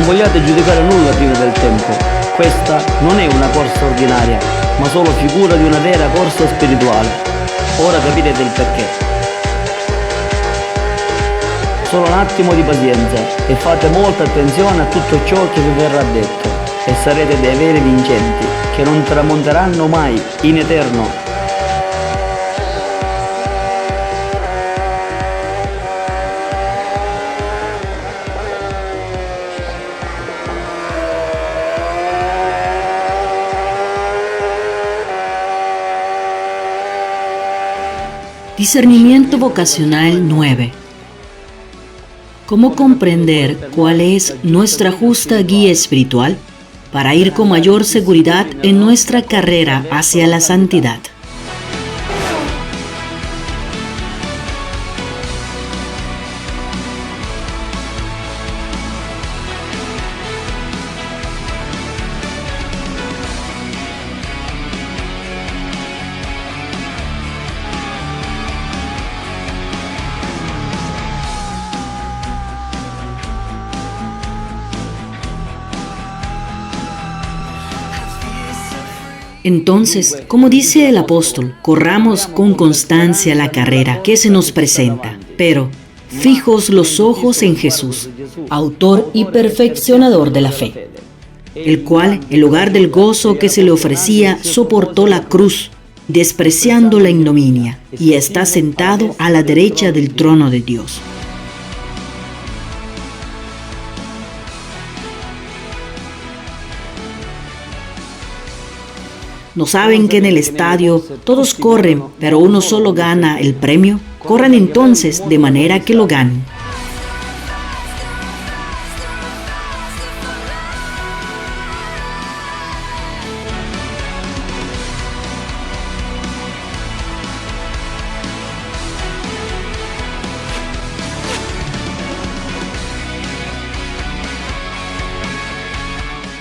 vogliate giudicare nulla prima del tempo. Questa non è una corsa ordinaria, ma solo figura di una vera corsa spirituale. Ora capirete il perché. Solo un attimo di pazienza e fate molta attenzione a tutto ciò che vi verrà detto e sarete dei veri vincenti che non tramonteranno mai in eterno. Discernimiento vocacional 9. ¿Cómo comprender cuál es nuestra justa guía espiritual para ir con mayor seguridad en nuestra carrera hacia la santidad? Entonces, como dice el apóstol, corramos con constancia la carrera que se nos presenta, pero fijos los ojos en Jesús, autor y perfeccionador de la fe, el cual, en lugar del gozo que se le ofrecía, soportó la cruz, despreciando la ignominia, y está sentado a la derecha del trono de Dios. ¿No saben que en el estadio todos corren, pero uno solo gana el premio? Corran entonces de manera que lo ganen.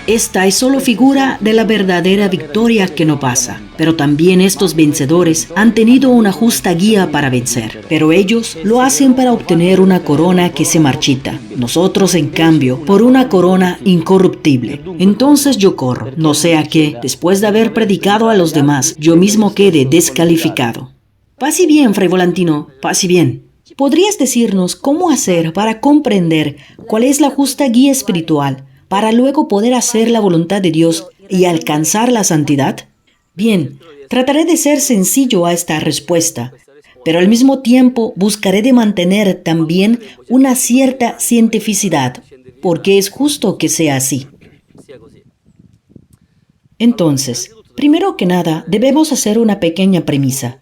Esta es solo figura de la verdadera victoria que no pasa, pero también estos vencedores han tenido una justa guía para vencer, pero ellos lo hacen para obtener una corona que se marchita, nosotros en cambio por una corona incorruptible. Entonces yo corro, no sea que, después de haber predicado a los demás, yo mismo quede descalificado. Paz y bien, Fray Volantino, paz y bien. ¿Podrías decirnos cómo hacer para comprender cuál es la justa guía espiritual para luego poder hacer la voluntad de Dios y alcanzar la santidad? Bien, trataré de ser sencillo a esta respuesta, pero al mismo tiempo buscaré de mantener también una cierta cientificidad, porque es justo que sea así. Entonces, primero que nada, debemos hacer una pequeña premisa,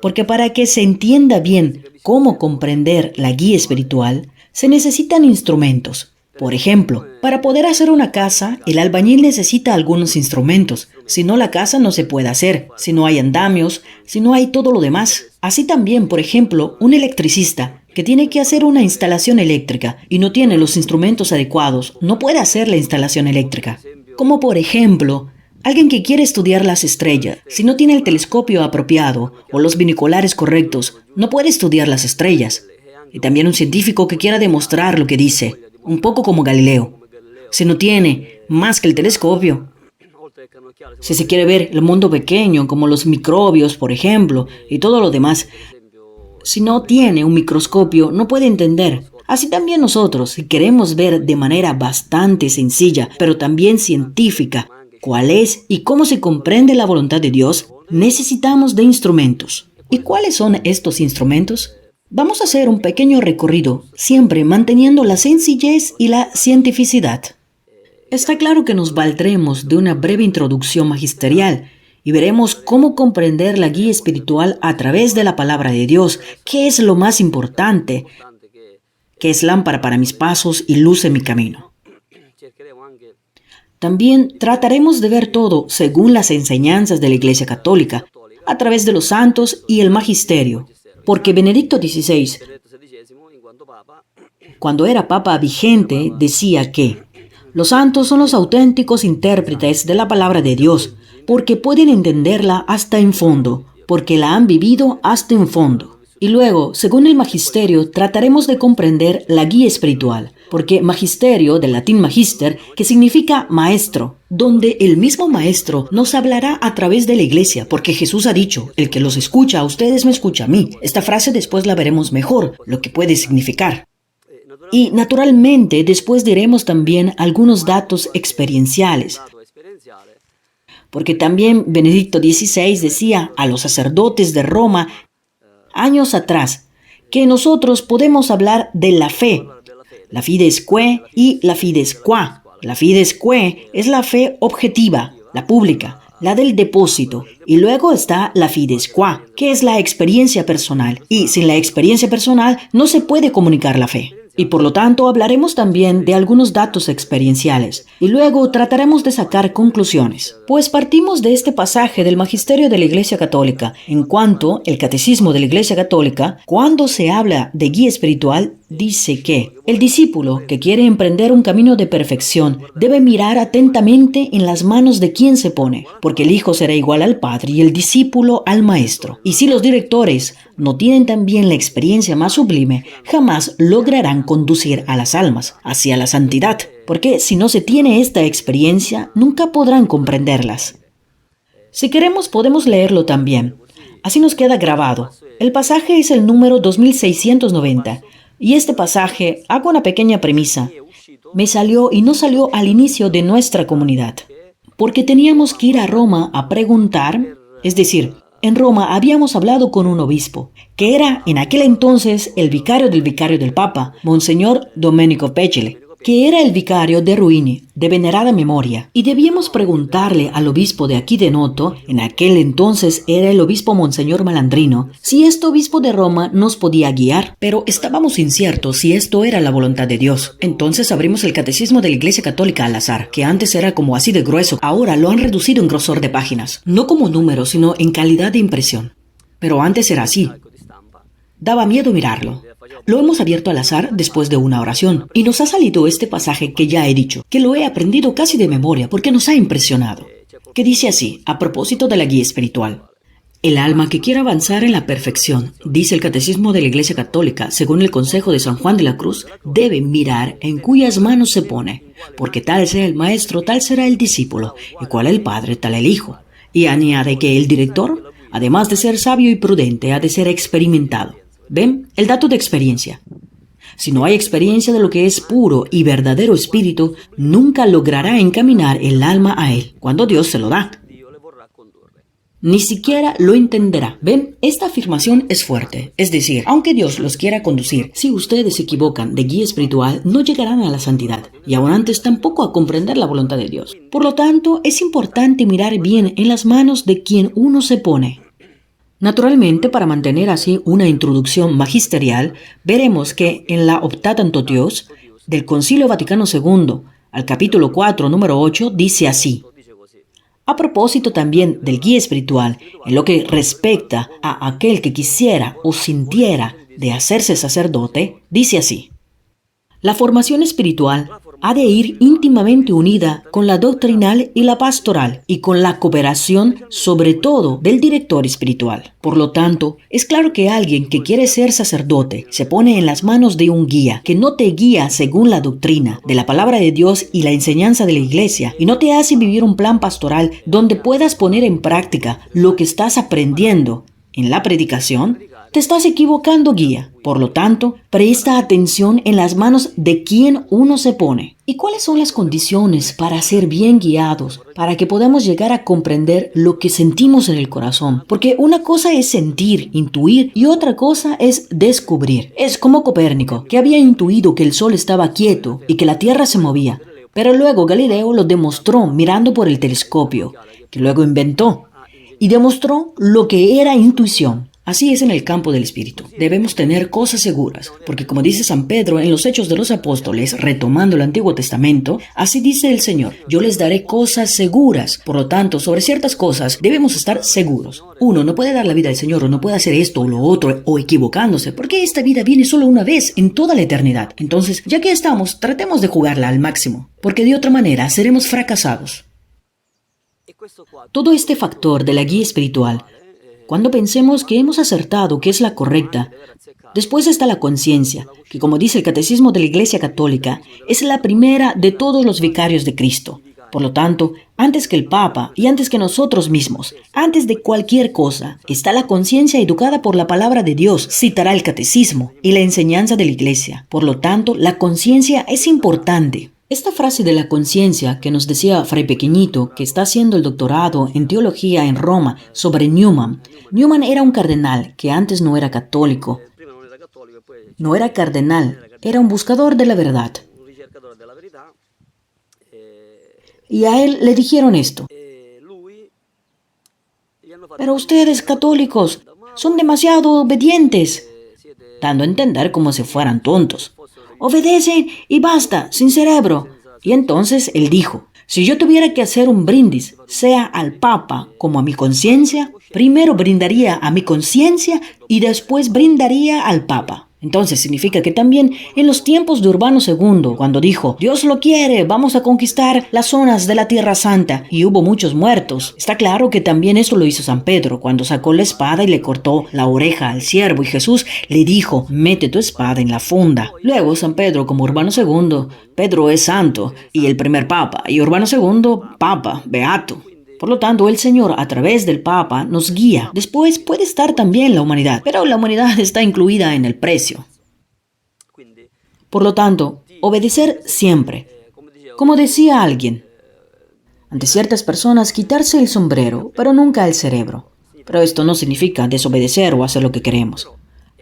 porque para que se entienda bien cómo comprender la guía espiritual, se necesitan instrumentos. Por ejemplo, para poder hacer una casa, el albañil necesita algunos instrumentos. Si no, la casa no se puede hacer, si no hay andamios, si no hay todo lo demás. Así también, por ejemplo, un electricista que tiene que hacer una instalación eléctrica y no tiene los instrumentos adecuados, no puede hacer la instalación eléctrica. Como por ejemplo, alguien que quiere estudiar las estrellas, si no tiene el telescopio apropiado o los binoculares correctos, no puede estudiar las estrellas. Y también un científico que quiera demostrar lo que dice, un poco como Galileo. Si no tiene más que el telescopio, si se quiere ver el mundo pequeño, como los microbios, por ejemplo, y todo lo demás, si no tiene un microscopio, no puede entender. Así también nosotros, si queremos ver de manera bastante sencilla, pero también científica, cuál es y cómo se comprende la voluntad de Dios, necesitamos de instrumentos. ¿Y cuáles son estos instrumentos? Vamos a hacer un pequeño recorrido, siempre manteniendo la sencillez y la cientificidad. Está claro que nos valdremos de una breve introducción magisterial y veremos cómo comprender la guía espiritual a través de la palabra de Dios, que es lo más importante, que es lámpara para mis pasos y luz en mi camino. También trataremos de ver todo según las enseñanzas de la Iglesia Católica, a través de los santos y el magisterio. Porque Benedicto XVI, cuando era papa vigente, decía que los santos son los auténticos intérpretes de la palabra de Dios, porque pueden entenderla hasta en fondo, porque la han vivido hasta en fondo. Y luego, según el magisterio, trataremos de comprender la guía espiritual, porque magisterio, del latín magister, que significa maestro, donde el mismo maestro nos hablará a través de la iglesia, porque Jesús ha dicho, el que los escucha a ustedes me escucha a mí. Esta frase después la veremos mejor, lo que puede significar. Y naturalmente después diremos también algunos datos experienciales, porque también Benedicto XVI decía a los sacerdotes de Roma años atrás que nosotros podemos hablar de la fe, la fides que y la fides qua. La fides que es la fe objetiva, la pública, la del depósito, y luego está la fides qua, que es la experiencia personal, y sin la experiencia personal no se puede comunicar la fe. Y por lo tanto hablaremos también de algunos datos experienciales y luego trataremos de sacar conclusiones. Pues partimos de este pasaje del Magisterio de la Iglesia Católica, en cuanto el Catecismo de la Iglesia Católica, cuando se habla de guía espiritual, dice que el discípulo que quiere emprender un camino de perfección debe mirar atentamente en las manos de quien se pone, porque el hijo será igual al padre y el discípulo al maestro. Y si los directores no tienen también la experiencia más sublime, jamás lograrán conducir a las almas hacia la santidad, porque si no se tiene esta experiencia, nunca podrán comprenderlas. Si queremos, podemos leerlo también. Así nos queda grabado. El pasaje es el número 2690. Y este pasaje, hago una pequeña premisa, me salió y no salió al inicio de nuestra comunidad, porque teníamos que ir a Roma a preguntar, es decir, en Roma habíamos hablado con un obispo, que era en aquel entonces el vicario del Papa, Monseñor Domenico Pecele, que era el vicario de Ruini, de venerada memoria, y debíamos preguntarle al obispo de aquí de Noto, en aquel entonces era el obispo Monseñor Malandrino, si este obispo de Roma nos podía guiar, pero estábamos inciertos si esto era la voluntad de Dios. Entonces abrimos el Catecismo de la Iglesia Católica al azar, que antes era como así de grueso, ahora lo han reducido en grosor de páginas, no como número, sino en calidad de impresión. Pero antes era así. Daba miedo mirarlo. Lo hemos abierto al azar después de una oración y nos ha salido este pasaje que ya he dicho, que lo he aprendido casi de memoria porque nos ha impresionado, que dice así, a propósito de la guía espiritual. El alma que quiera avanzar en la perfección, dice el Catecismo de la Iglesia Católica, según el consejo de San Juan de la Cruz, debe mirar en cuyas manos se pone, porque tal sea el maestro, tal será el discípulo, y cual el padre, tal el hijo. Y añade que el director, además de ser sabio y prudente, ha de ser experimentado. ¿Ven? El dato de experiencia. Si no hay experiencia de lo que es puro y verdadero espíritu, nunca logrará encaminar el alma a él, cuando Dios se lo da. Ni siquiera lo entenderá. ¿Ven? Esta afirmación es fuerte. Es decir, aunque Dios los quiera conducir, si ustedes se equivocan de guía espiritual, no llegarán a la santidad, y aún antes tampoco a comprender la voluntad de Dios. Por lo tanto, es importante mirar bien en las manos de quien uno se pone. Naturalmente, para mantener así una introducción magisterial, veremos que en la Optatanto Dios del Concilio Vaticano II, al capítulo 4, número 8, dice así. A propósito también del guía espiritual, en lo que respecta a aquel que quisiera o sintiera de hacerse sacerdote, dice así. La formación espiritual ha de ir íntimamente unida con la doctrinal y la pastoral y con la cooperación sobre todo del director espiritual. Por lo tanto, es claro que alguien que quiere ser sacerdote se pone en las manos de un guía que no te guía según la doctrina de la palabra de Dios y la enseñanza de la iglesia y no te hace vivir un plan pastoral donde puedas poner en práctica lo que estás aprendiendo en la predicación. Te estás equivocando, guía. Por lo tanto, presta atención en las manos de quien uno se pone. ¿Y cuáles son las condiciones para ser bien guiados, para que podamos llegar a comprender lo que sentimos en el corazón? Porque una cosa es sentir, intuir, y otra cosa es descubrir. Es como Copérnico, que había intuido que el sol estaba quieto y que la tierra se movía. Pero luego Galileo lo demostró mirando por el telescopio, que luego inventó, y demostró lo que era intuición. Así es en el campo del espíritu. Debemos tener cosas seguras, porque como dice San Pedro en los Hechos de los Apóstoles, retomando el Antiguo Testamento, así dice el Señor, yo les daré cosas seguras. Por lo tanto, sobre ciertas cosas debemos estar seguros. Uno no puede dar la vida al Señor o no puede hacer esto o lo otro o equivocándose, porque esta vida viene solo una vez en toda la eternidad. Entonces, ya que estamos, tratemos de jugarla al máximo, porque de otra manera seremos fracasados. Todo este factor de la guía espiritual cuando pensemos que hemos acertado, que es la correcta. Después está la conciencia, que como dice el Catecismo de la Iglesia Católica, es la primera de todos los vicarios de Cristo. Por lo tanto, antes que el Papa y antes que nosotros mismos, antes de cualquier cosa, está la conciencia educada por la palabra de Dios, citará el Catecismo y la enseñanza de la Iglesia. Por lo tanto, la conciencia es importante. Esta frase de la conciencia que nos decía Fray Pequeñito, que está haciendo el doctorado en teología en Roma sobre Newman. Newman era un cardenal que antes no era católico. No era cardenal, era un buscador de la verdad. Y a él le dijeron esto: pero ustedes, católicos, son demasiado obedientes, dando a entender como si fueran tontos. Obedecen y basta, sin cerebro. Y entonces él dijo: si yo tuviera que hacer un brindis, sea al Papa como a mi conciencia, primero brindaría a mi conciencia y después brindaría al Papa. Entonces significa que también en los tiempos de Urbano II, cuando dijo, Dios lo quiere, vamos a conquistar las zonas de la Tierra Santa, y hubo muchos muertos, está claro que también eso lo hizo San Pedro, cuando sacó la espada y le cortó la oreja al siervo, y Jesús le dijo, mete tu espada en la funda. Luego San Pedro, como Urbano II, Pedro es santo, y el primer papa, y Urbano II, papa, beato. Por lo tanto, el Señor, a través del Papa, nos guía. Después puede estar también la humanidad, pero la humanidad está incluida en el precio. Por lo tanto, obedecer siempre. Como decía alguien, ante ciertas personas quitarse el sombrero, pero nunca el cerebro. Pero esto no significa desobedecer o hacer lo que queremos.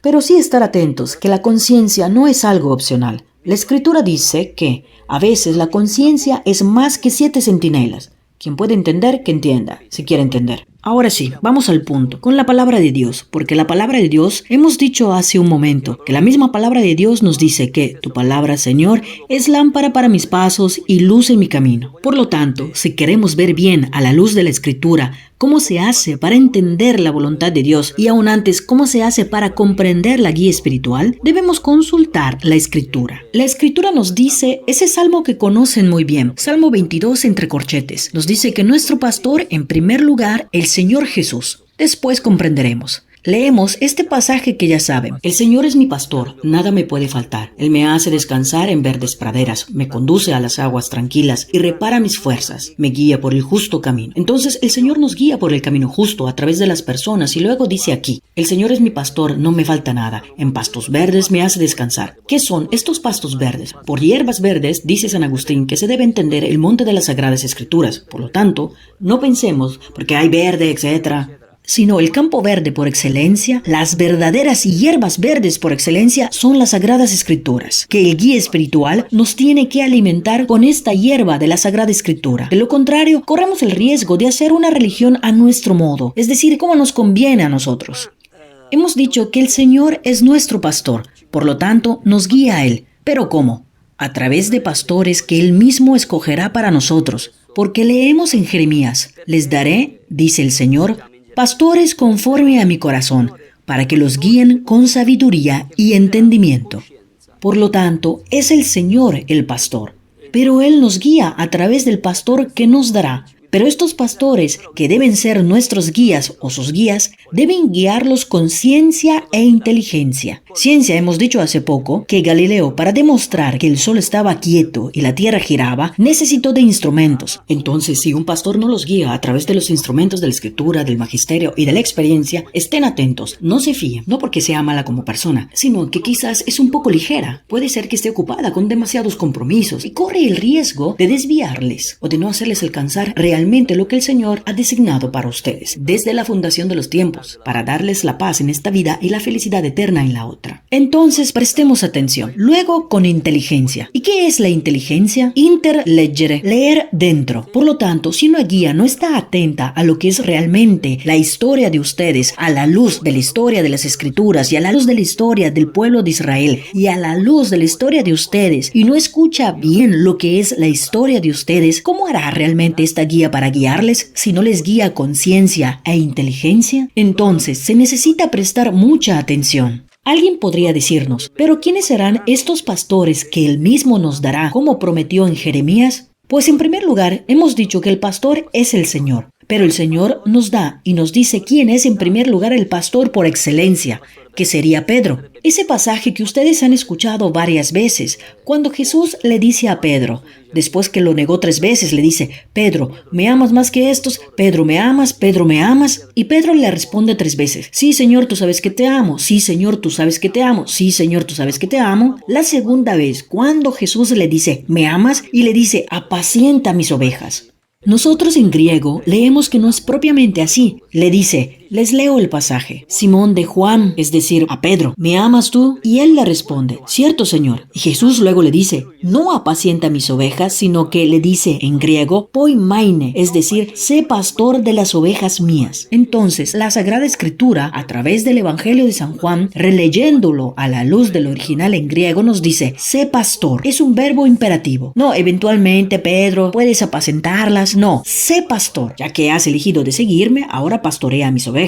Pero sí estar atentos que la conciencia no es algo opcional. La Escritura dice que a veces la conciencia es más que 7 centinelas. Quien puede entender, que entienda, si quiere entender. Ahora sí, vamos al punto, con la palabra de Dios, porque la palabra de Dios, hemos dicho hace un momento, que la misma palabra de Dios nos dice que tu palabra, Señor, es lámpara para mis pasos y luz en mi camino. Por lo tanto, si queremos ver bien a la luz de la Escritura, cómo se hace para entender la voluntad de Dios y aún antes cómo se hace para comprender la guía espiritual, debemos consultar la Escritura. La Escritura nos dice ese salmo que conocen muy bien, Salmo 22 entre corchetes. Nos dice que nuestro pastor, en primer lugar, el Señor Jesús. Después comprenderemos. Leemos este pasaje que ya saben. El Señor es mi pastor, nada me puede faltar. Él me hace descansar en verdes praderas, me conduce a las aguas tranquilas y repara mis fuerzas, me guía por el justo camino. Entonces el Señor nos guía por el camino justo a través de las personas y luego dice aquí, el Señor es mi pastor, no me falta nada, en pastos verdes me hace descansar. ¿Qué son estos pastos verdes? Por hierbas verdes, dice San Agustín, que se debe entender el monte de las Sagradas Escrituras. Por lo tanto, no pensemos, porque hay verde, etc., sino el campo verde por excelencia, las verdaderas hierbas verdes por excelencia son las Sagradas Escrituras, que el guía espiritual nos tiene que alimentar con esta hierba de la Sagrada Escritura. De lo contrario, corremos el riesgo de hacer una religión a nuestro modo, es decir, como nos conviene a nosotros. Hemos dicho que el Señor es nuestro pastor, por lo tanto, nos guía a Él. ¿Pero cómo? A través de pastores que Él mismo escogerá para nosotros, porque leemos en Jeremías, les daré, dice el Señor, pastores conforme a mi corazón, para que los guíen con sabiduría y entendimiento. Por lo tanto, es el Señor el pastor, pero Él nos guía a través del pastor que nos dará. Pero estos pastores, que deben ser nuestros guías o sus guías, deben guiarlos con ciencia e inteligencia. Ciencia, hemos dicho hace poco, que Galileo, para demostrar que el sol estaba quieto y la tierra giraba, necesitó de instrumentos. Entonces, si un pastor no los guía a través de los instrumentos de la Escritura, del magisterio y de la experiencia, estén atentos, no se fíen, no porque sea mala como persona, sino que quizás es un poco ligera. Puede ser que esté ocupada con demasiados compromisos y corre el riesgo de desviarles o de no hacerles alcanzar realmente lo que el Señor ha designado para ustedes desde la fundación de los tiempos, para darles la paz en esta vida y la felicidad eterna en la otra. Entonces prestemos atención. Luego, con inteligencia. ¿Y qué es la inteligencia? Interleggere, leer dentro. Por lo tanto, si una guía no está atenta a lo que es realmente la historia de ustedes, a la luz de la historia de las Escrituras y a la luz de la historia del pueblo de Israel y a la luz de la historia de ustedes, y no escucha bien lo que es la historia de ustedes, ¿cómo hará realmente esta guía para guiarles si no les guía con ciencia e inteligencia? Entonces se necesita prestar mucha atención. Alguien podría decirnos, ¿pero quiénes serán estos pastores que Él mismo nos dará, como prometió en Jeremías? Pues en primer lugar, hemos dicho que el pastor es el Señor. Pero el Señor nos da y nos dice quién es en primer lugar el pastor por excelencia, que sería Pedro. Ese pasaje que ustedes han escuchado varias veces, cuando Jesús le dice a Pedro, después que lo negó 3 veces, le dice, Pedro, ¿me amas más que estos? Pedro, ¿me amas? Pedro, ¿me amas? Y Pedro le responde 3 veces, sí, Señor, tú sabes que te amo. Sí, Señor, tú sabes que te amo. Sí, Señor, tú sabes que te amo. La segunda vez, cuando Jesús le dice, ¿me amas? Y le dice, apacienta mis ovejas. Nosotros en griego leemos que no es propiamente así. Le dice, les leo el pasaje. Simón de Juan, es decir, a Pedro, ¿me amas tú? Y él le responde, cierto, Señor. Y Jesús luego le dice, no apacienta mis ovejas, sino que le dice en griego, poimaine, es decir, sé pastor de las ovejas mías. Entonces, la Sagrada Escritura, a través del Evangelio de San Juan, releyéndolo a la luz del original en griego, nos dice, sé pastor. Es un verbo imperativo. No, eventualmente, Pedro, puedes apacentarlas. No, sé pastor. Ya que has elegido de seguirme, ahora pastorea mis ovejas.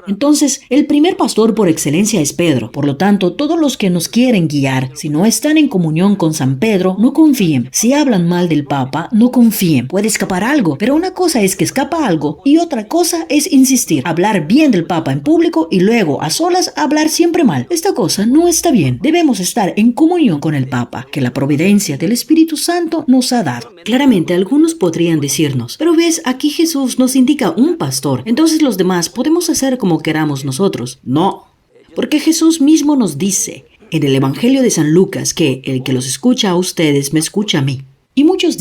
Entonces, el primer pastor por excelencia es Pedro. Por lo tanto, todos los que nos quieren guiar, si no están en comunión con San Pedro, no confíen. Si hablan mal del Papa, no confíen. Puede escapar algo, pero una cosa es que escapa algo y otra cosa es insistir, hablar bien del Papa en público y luego a solas hablar siempre mal. Esta cosa no está bien. Debemos estar en comunión con el Papa, que la providencia del Espíritu Santo nos ha dado. Claramente, algunos podrían decirnos, pero ves, aquí Jesús nos indica un pastor, entonces los demás podemos hacer como queramos nosotros. No, porque Jesús mismo nos dice en el Evangelio de San Lucas que el que los escucha a ustedes me escucha a mí. Y muchos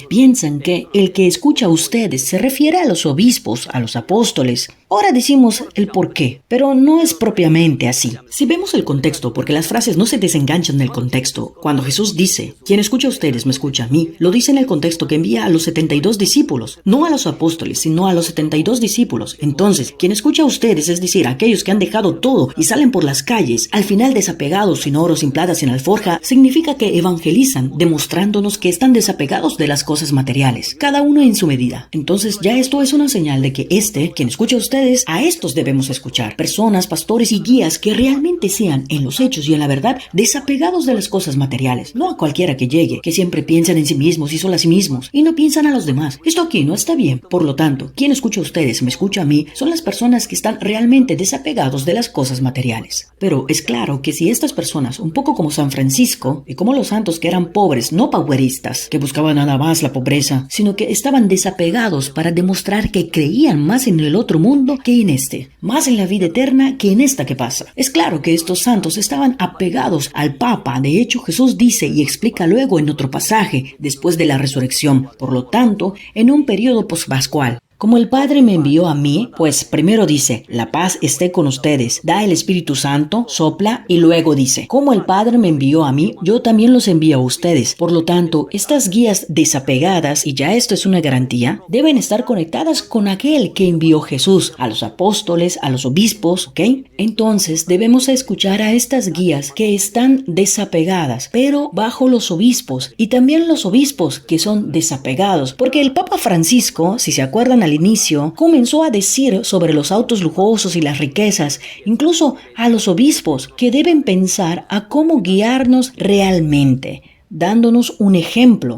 piensan que el que escucha a ustedes se refiere a los obispos, a los apóstoles. Ahora decimos el por qué, pero no es propiamente así. Si vemos el contexto, porque las frases no se desenganchan del contexto, cuando Jesús dice, quien escucha a ustedes me escucha a mí, lo dice en el contexto que envía a los 72 discípulos, no a los apóstoles, sino a los 72 discípulos. Entonces, quien escucha a ustedes, es decir, aquellos que han dejado todo y salen por las calles, al final desapegados, sin oro, sin plata, sin alforja, significa que evangelizan, demostrándonos que están desapegados de las cosas materiales, cada uno en su medida. Entonces, ya esto es una señal de que quien escucha a ustedes, a estos debemos escuchar. Personas, pastores y guías que realmente sean, en los hechos y en la verdad, desapegados de las cosas materiales. No a cualquiera que llegue, que siempre piensan en sí mismos y solo a sí mismos, y no piensan a los demás. Esto aquí no está bien. Por lo tanto, quien escucha a ustedes, me escucha a mí, son las personas que están realmente desapegados de las cosas materiales. Pero es claro que si estas personas, un poco como San Francisco, y como los santos que eran pobres, no pauperistas, que buscaban nada más la pobreza, sino que estaban desapegados para demostrar que creían más en el otro mundo que en este, más en la vida eterna que en esta que pasa. Es claro que estos santos estaban apegados al Papa. De hecho, Jesús dice y explica luego en otro pasaje, después de la resurrección, por lo tanto, en un periodo pospascual. Como el Padre me envió a mí, pues primero dice, la paz esté con ustedes, da el Espíritu Santo, sopla, y luego dice, como el Padre me envió a mí, yo también los envío a ustedes. Por lo tanto, estas guías desapegadas, y ya esto es una garantía, deben estar conectadas con aquel que envió Jesús, a los apóstoles, a los obispos, ¿ok? Entonces, debemos escuchar a estas guías que están desapegadas, pero bajo los obispos, y también los obispos que son desapegados, porque el Papa Francisco, si se acuerdan al inicio, comenzó a decir sobre los autos lujosos y las riquezas, incluso a los obispos, que deben pensar a cómo guiarnos realmente, dándonos un ejemplo.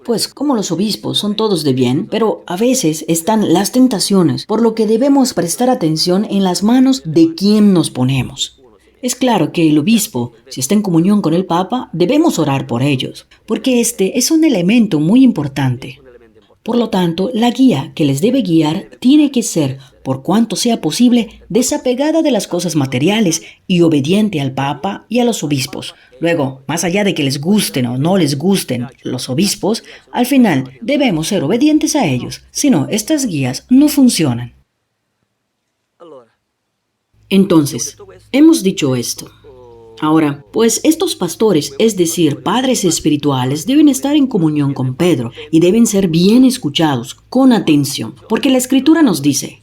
Pues como los obispos son todos de bien, pero a veces están las tentaciones, por lo que debemos prestar atención en las manos de quien nos ponemos. Es claro que el obispo, si está en comunión con el Papa, debemos orar por ellos, porque este es un elemento muy importante. Por lo tanto, la guía que les debe guiar tiene que ser, por cuanto sea posible, desapegada de las cosas materiales y obediente al Papa y a los obispos. Luego, más allá de que les gusten o no les gusten los obispos, al final debemos ser obedientes a ellos, si no, estas guías no funcionan. Entonces, hemos dicho esto. Ahora, pues estos pastores, es decir, padres espirituales, deben estar en comunión con Pedro y deben ser bien escuchados, con atención, porque la Escritura nos dice,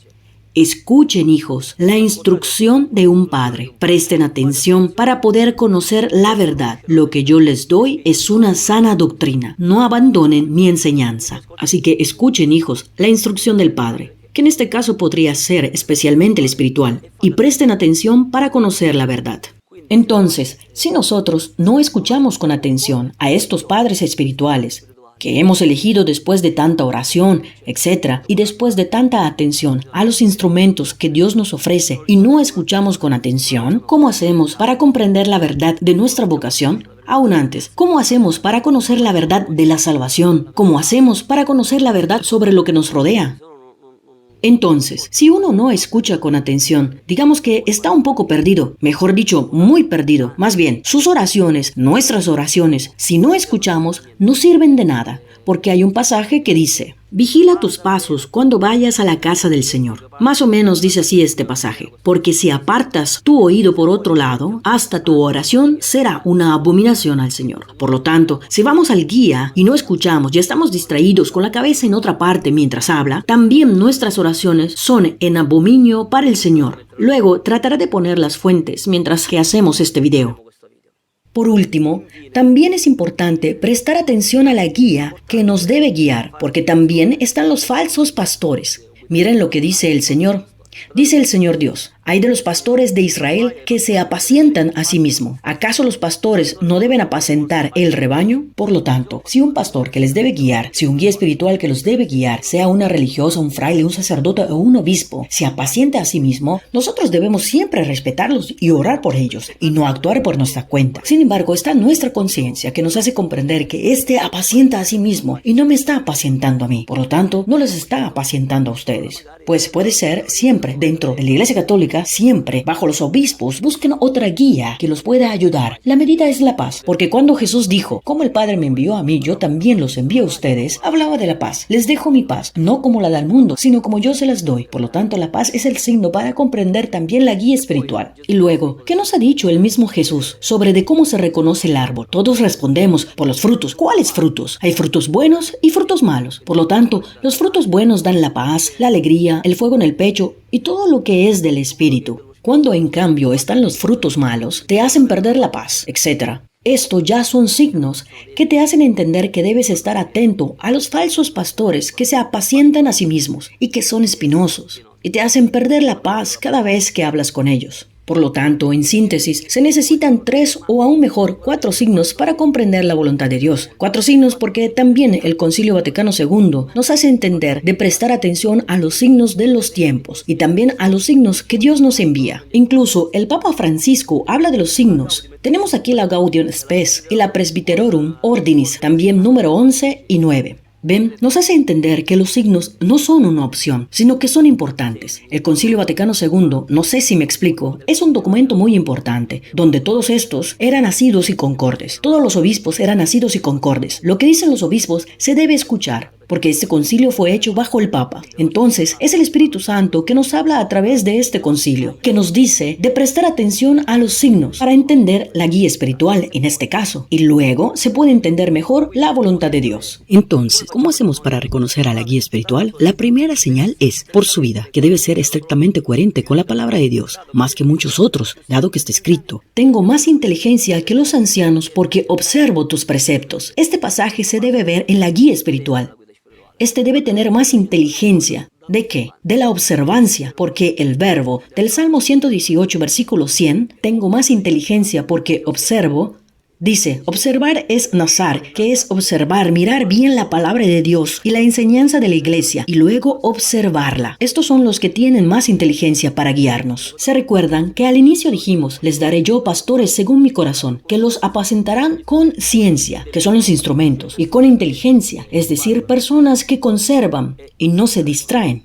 escuchen, hijos, la instrucción de un padre, presten atención para poder conocer la verdad. Lo que yo les doy es una sana doctrina, no abandonen mi enseñanza. Así que escuchen, hijos, la instrucción del padre, que en este caso podría ser especialmente el espiritual, y presten atención para conocer la verdad. Entonces, si nosotros no escuchamos con atención a estos padres espirituales, que hemos elegido después de tanta oración, etc., y después de tanta atención a los instrumentos que Dios nos ofrece y no escuchamos con atención, ¿cómo hacemos para comprender la verdad de nuestra vocación? Aún antes, ¿cómo hacemos para conocer la verdad de la salvación? ¿Cómo hacemos para conocer la verdad sobre lo que nos rodea? Entonces, si uno no escucha con atención, digamos que está un poco perdido, mejor dicho, muy perdido. Más bien, sus oraciones, nuestras oraciones, si no escuchamos, no sirven de nada, porque hay un pasaje que dice: vigila tus pasos cuando vayas a la casa del Señor. Más o menos dice así este pasaje: porque si apartas tu oído por otro lado, hasta tu oración será una abominación al Señor. Por lo tanto, si vamos al guía y no escuchamos y estamos distraídos con la cabeza en otra parte mientras habla, también nuestras oraciones son en abominio para el Señor. Luego trataré de poner las fuentes mientras que hacemos este video. Por último, también es importante prestar atención a la guía que nos debe guiar, porque también están los falsos pastores. Miren lo que dice el Señor. Dice el Señor Dios: hay de los pastores de Israel que se apacientan a sí mismos. ¿Acaso los pastores no deben apacentar el rebaño? Por lo tanto, si un pastor que les debe guiar, si un guía espiritual que los debe guiar, sea una religiosa, un fraile, un sacerdote o un obispo, se apacienta a sí mismo, nosotros debemos siempre respetarlos y orar por ellos, y no actuar por nuestra cuenta. Sin embargo, está nuestra conciencia que nos hace comprender que éste apacienta a sí mismo y no me está apacientando a mí. Por lo tanto, no les está apacientando a ustedes. Pues puede ser siempre dentro de la Iglesia Católica, siempre bajo los obispos, busquen otra guía que los pueda ayudar. La medida es la paz, porque cuando Jesús dijo: como el Padre me envió a mí, yo también los envío a ustedes, hablaba de la paz. Les dejo mi paz, no como la del mundo, sino como yo se las doy. Por lo tanto, la paz es el signo para comprender también la guía espiritual. Y luego, ¿qué nos ha dicho el mismo Jesús sobre de cómo se reconoce el árbol? Todos respondemos: por los frutos. ¿Cuáles frutos? Hay frutos buenos y frutos malos. Por lo tanto, los frutos buenos dan la paz, la alegría, el fuego en el pecho y todo lo que es del espíritu. Cuando en cambio están los frutos malos, te hacen perder la paz, etc. Esto ya son signos que te hacen entender que debes estar atento a los falsos pastores que se apacientan a sí mismos y que son espinosos y te hacen perder la paz cada vez que hablas con ellos. Por lo tanto, en síntesis, se necesitan 3 o aún mejor 4 signos para comprender la voluntad de Dios. 4 signos porque también el Concilio Vaticano II nos hace entender de prestar atención a los signos de los tiempos y también a los signos que Dios nos envía. Incluso el Papa Francisco habla de los signos. Tenemos aquí la Gaudium Spes y la Presbyterorum Ordinis, también número 11 y 9. Ven, nos hace entender que los signos no son una opción, sino que son importantes. El Concilio Vaticano II, no sé si me explico, es un documento muy importante, donde todos estos eran nacidos y concordes. Todos los obispos eran nacidos y concordes. Lo que dicen los obispos se debe escuchar, porque este concilio fue hecho bajo el Papa. Entonces, es el Espíritu Santo que nos habla a través de este concilio, que nos dice de prestar atención a los signos para entender la guía espiritual en este caso, y luego se puede entender mejor la voluntad de Dios. Entonces, ¿cómo hacemos para reconocer a la guía espiritual? La primera señal es por su vida, que debe ser estrictamente coherente con la palabra de Dios, más que muchos otros, dado que está escrito: tengo más inteligencia que los ancianos porque observo tus preceptos. Este pasaje se debe ver en la guía espiritual. Este debe tener más inteligencia. ¿De qué? De la observancia, porque el verbo del Salmo 118, versículo 100, tengo más inteligencia porque observo, dice: observar es nazar, que es observar, mirar bien la palabra de Dios y la enseñanza de la iglesia, y luego observarla. Estos son los que tienen más inteligencia para guiarnos. ¿Se recuerdan que al inicio dijimos: les daré yo pastores según mi corazón, que los apacentarán con ciencia, que son los instrumentos, y con inteligencia, es decir, personas que conservan y no se distraen?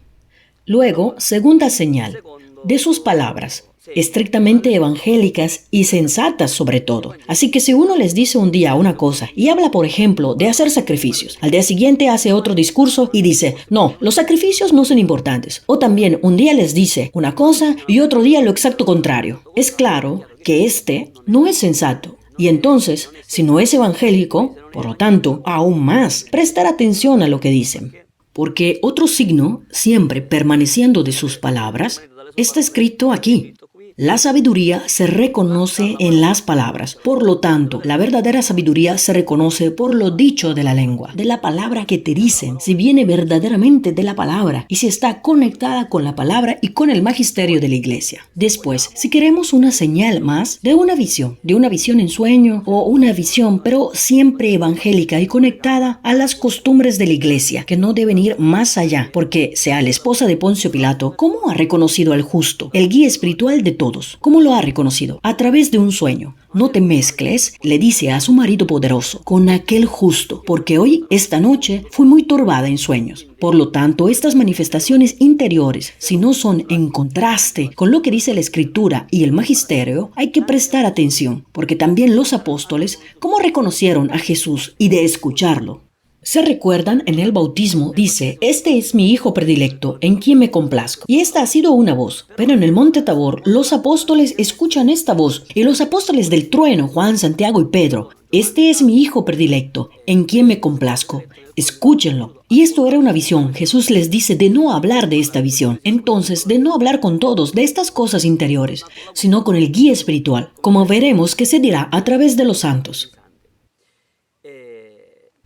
Luego, segunda señal, de sus palabras, estrictamente evangélicas y sensatas sobre todo. Así que si uno les dice un día una cosa y habla, por ejemplo, de hacer sacrificios, al día siguiente hace otro discurso y dice: no, los sacrificios no son importantes. O también un día les dice una cosa y otro día lo exacto contrario. Es claro que este no es sensato. Y entonces, si no es evangélico, por lo tanto, aún más, prestar atención a lo que dicen. Porque otro signo, siempre permaneciendo de sus palabras, está escrito aquí. La sabiduría se reconoce en las palabras. Por lo tanto, la verdadera sabiduría se reconoce por lo dicho de la lengua, de la palabra que te dicen, si viene verdaderamente de la palabra y si está conectada con la palabra y con el magisterio de la iglesia. Después, si queremos una señal más de una visión en sueño o una visión, pero siempre evangélica y conectada a las costumbres de la iglesia, que no deben ir más allá, porque sea la esposa de Poncio Pilato, ¿cómo ha reconocido al justo, el guía espiritual de todos? ¿Cómo lo ha reconocido? A través de un sueño. No te mezcles, le dice a su marido poderoso, con aquel justo, porque hoy, esta noche, fui muy turbada en sueños. Por lo tanto, estas manifestaciones interiores, si no son en contraste con lo que dice la Escritura y el magisterio, hay que prestar atención, porque también los apóstoles, ¿cómo reconocieron a Jesús y de escucharlo? ¿Se recuerdan? En el bautismo dice, este es mi hijo predilecto, en quien me complazco. Y esta ha sido una voz. Pero en el monte Tabor, los apóstoles escuchan esta voz. Y los apóstoles del trueno, Juan, Santiago y Pedro, este es mi hijo predilecto, en quien me complazco. Escúchenlo. Y esto era una visión. Jesús les dice de no hablar de esta visión. Entonces, de no hablar con todos de estas cosas interiores, sino con el guía espiritual, como veremos que se dirá a través de los santos.